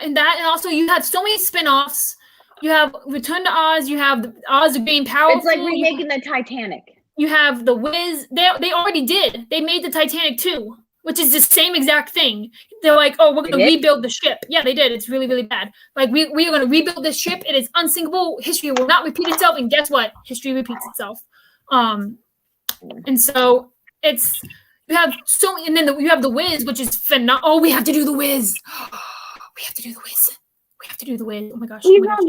and also you had so many spin-offs. You have Return to Oz. You have Oz the Green Powerful. It's like remaking the Titanic. You have The Wiz. They already did. They made the Titanic too, which is the same exact thing. They're like, oh, we're going to rebuild the ship. Yeah, they did. It's really, really bad. Like, we are going to rebuild this ship. It is unsinkable. History will not repeat itself. And guess what? History repeats itself. And so it's, you have so, and then you have The Wiz, which is phenomenal. Oh, we have to do The Wiz. We have to do The Wiz. We have to do The Wiz. Oh my gosh. We're going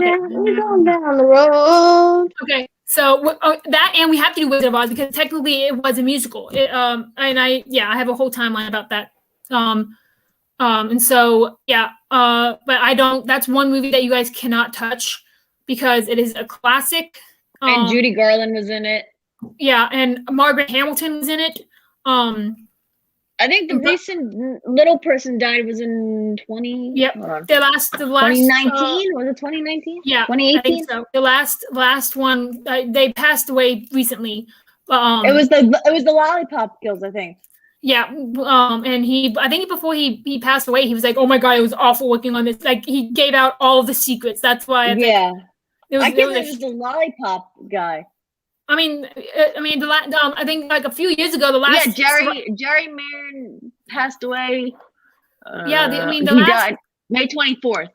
down the road. Okay. So that, and we have to do Wizard of Oz because technically it was a musical. And I have a whole timeline about that. And so but that's one movie that you guys cannot touch because it is a classic And Judy Garland was in it. Yeah, and Margaret Hamilton was in it. I think the recent little person died was in 20. Yep. The last 2019 was it 2019? Yeah, 2018. I think so. The last one they passed away recently. It was the Lollipop Kills, I think. Yeah, and I think before he passed away, he was like, "Oh my god, it was awful working on this." Like he gave out all of the secrets. That's why. I think it was the Lollipop guy. I mean, I think like a few years ago, the last Jerry Marin passed away. He died May 24th.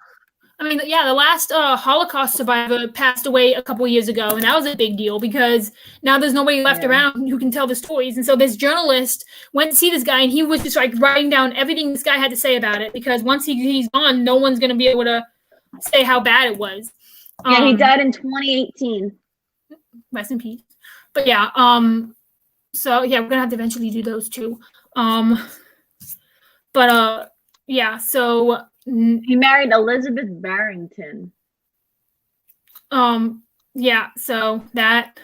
I mean, yeah, the last Holocaust survivor passed away a couple years ago, and that was a big deal because now there's nobody left around who can tell the stories. And so this journalist went to see this guy, and he was just like writing down everything this guy had to say about it because once he's gone, no one's gonna be able to say how bad it was. Yeah, he died in 2018. Rest in peace. But yeah, so yeah, we're gonna have to eventually do those too. Yeah, so he married Elizabeth Barrington. Yeah, so that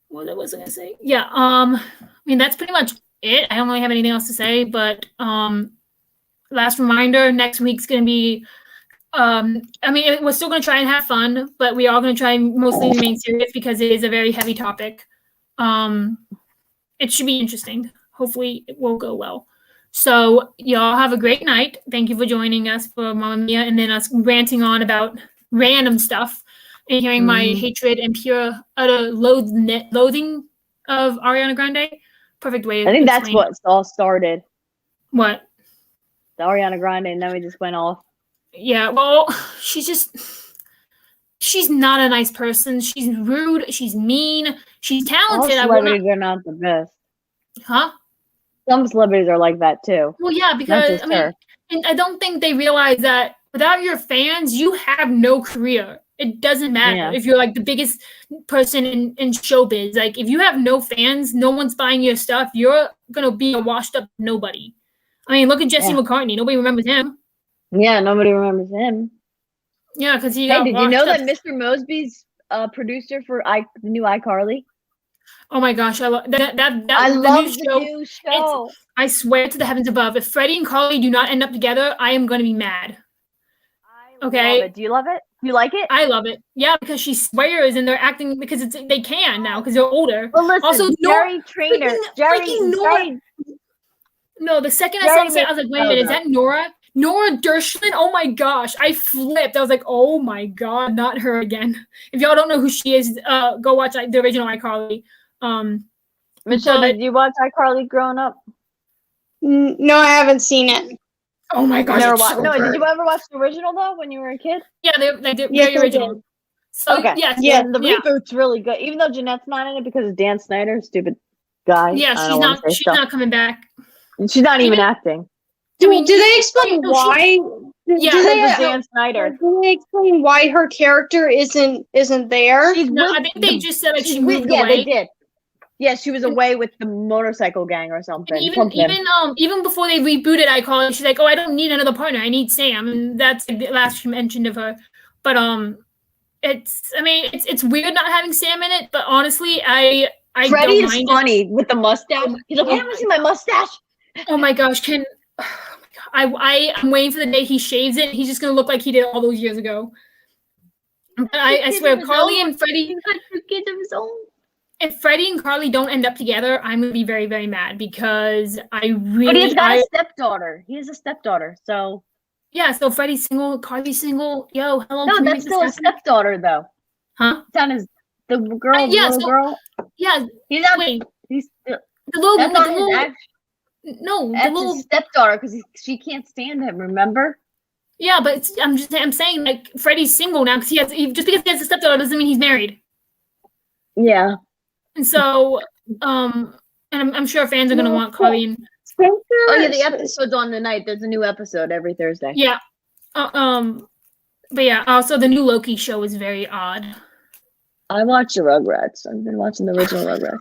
what was I gonna say? Yeah, I mean that's pretty much it. I don't really have anything else to say, but last reminder, next week's gonna be I mean, we're still going to try and have fun, but we are going to try and mostly remain serious because it is a very heavy topic. It should be interesting. Hopefully it will go well. So y'all have a great night. Thank you for joining us for Mamma Mia and then us ranting on about random stuff and hearing my hatred and pure utter loathing of Ariana Grande. Perfect way. I think that's what all started. What? The Ariana Grande, and then we just went off. Yeah, well, she's not a nice person. She's rude. She's mean. She's talented. All celebrities are not the best. Huh? Some celebrities are like that too. Well, yeah, because and I don't think they realize that without your fans, you have no career. It doesn't matter if you're like the biggest person in showbiz. Like if you have no fans, no one's buying your stuff, you're gonna be a washed up nobody. I mean, look at Jesse McCartney. Nobody remembers him. Yeah, nobody remembers him. Yeah, because he. Hey, did you know that Mr. Mosby's producer for the new iCarly? Oh my gosh, I love that. I love the new show. I swear to the heavens above, if Freddie and Carly do not end up together, I am going to be mad. Okay. Love it. Do you love it? Do you like it? I love it. Yeah, because she swears and they're acting because they can now because they're older. Well, listen, also, Jerry Trainer. Jerry. No, the second I saw it, I was like, wait a minute, is that Nora? Nora Dershman? Oh my gosh, I flipped. I was like, oh my god, not her again. If y'all don't know who she is, go watch the original iCarly. Michelle, did you watch iCarly growing up? No, I haven't seen it. Oh my gosh. Did you ever watch the original though when you were a kid? Yeah, they did the original. So okay. Yeah, the reboot's really good. Even though Jeanette's not in it because of Dan Snyder, stupid guy. Yeah, she's not coming back. She's not even acting. Do they explain why? Dan Snyder. Do they explain why her character isn't there? I think they just said like she moved away. Yeah, they did. Yeah, she was away with the motorcycle gang or something. Even before they rebooted iCarly, she's like, "Oh, I don't need another partner. I need Sam," and that's like the last she mentioned of her. But it's weird not having Sam in it. But honestly, I Freddie don't is funny with the mustache. He's like, "I haven't seen my mustache." Oh my gosh, I'm waiting for the day he shaves it. He's just gonna look like he did all those years ago. But I swear, Carly and Freddie. He's got 2 kids of his own. If Freddie and Carly don't end up together, I'm gonna be very, very mad because I really. But he's got a stepdaughter. He has a stepdaughter, so. Yeah, so Freddie's single, Carly's single. Yo, hello. No, that's still a stepdaughter, though. Huh? It's on the girl, little girl. Yeah, he's not. Wait, he's the little. That's the little, little no, that's the little his stepdaughter because she can't stand him. Remember? Yeah, but I'm saying like Freddie's single now because just because he has a stepdaughter doesn't mean he's married. Yeah. And so, and I'm sure fans are gonna want Carly and. Oh yeah, the episode's on the night. There's a new episode every Thursday. Yeah. But yeah, also the new Loki show is very odd. I watch the Rugrats. I've been watching the original Rugrats.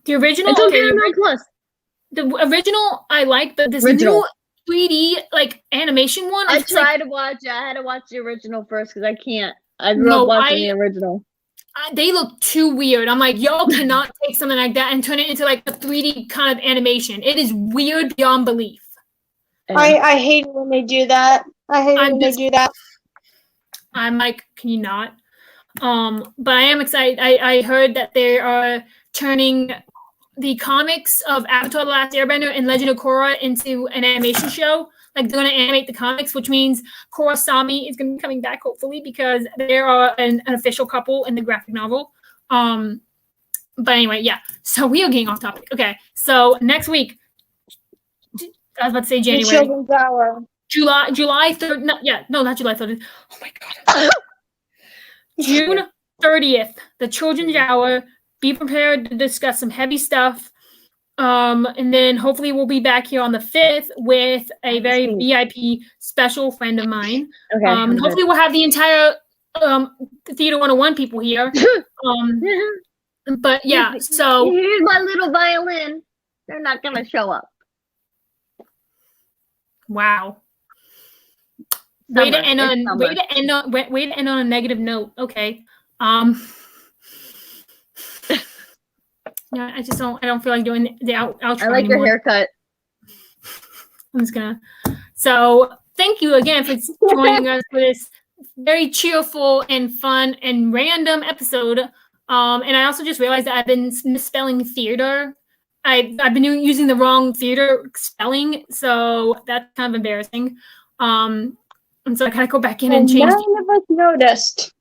The original. It's on Paramount Plus. The original I like, but this new 3D like animation one. I had to watch the original first because I can't I grew up watching the original. They look too weird. I'm like, y'all cannot take something like that and turn it into like a 3D kind of animation. It is weird beyond belief. I hate it when they do that. I hate it when they do that. I'm like, can you not? But I am excited. I heard that they are turning the comics of Avatar: The Last Airbender and Legend of Korra into an animation show. Like they're going to animate the comics, which means Korra Sami is going to be coming back hopefully because they are an official couple in the graphic novel. But anyway, yeah. So we are getting off topic. Okay, so next week, I was about to say January. The Children's Hour. July 3rd. No, not July 3rd. Oh my God. June 30th, the Children's Hour. Be prepared to discuss some heavy stuff. And then hopefully we'll be back here on the 5th with a very VIP special friend of mine. Okay. And hopefully we'll have the entire Theater 101 people here. But yeah, so here's my little violin. They're not gonna show up. Wow. Way to end on a negative note. Okay. Yeah, I don't feel like doing the outro I like anymore. your haircut. I'm just gonna. So thank you again for joining us for this very cheerful and fun and random episode. And I also just realized that I've been misspelling theater. I've been using the wrong theater spelling, so that's kind of embarrassing. And so I gotta go back in and change. None of us noticed.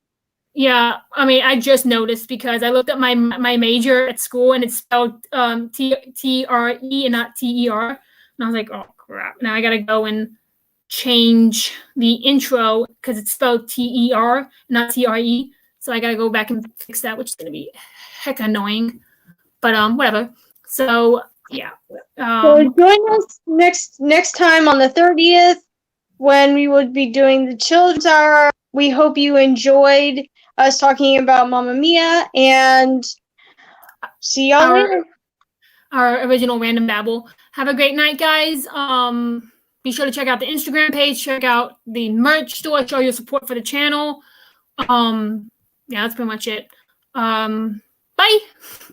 Yeah, I mean, I just noticed because I looked at my major at school and it's spelled T-R-E and not T-E-R. And I was like, oh, crap. Now I got to go and change the intro because it's spelled T-E-R, not T-R-E. So I got to go back and fix that, which is going to be heck annoying. But whatever. So, yeah. So join us next time on the 30th when we would be doing the Children's Hour. We hope you enjoyed us talking about Mamma Mia, and see y'all later. Our original Random Babble. Have a great night, guys. Be sure to check out the Instagram page, check out the merch store, show your support for the channel. Yeah, that's pretty much it. Bye.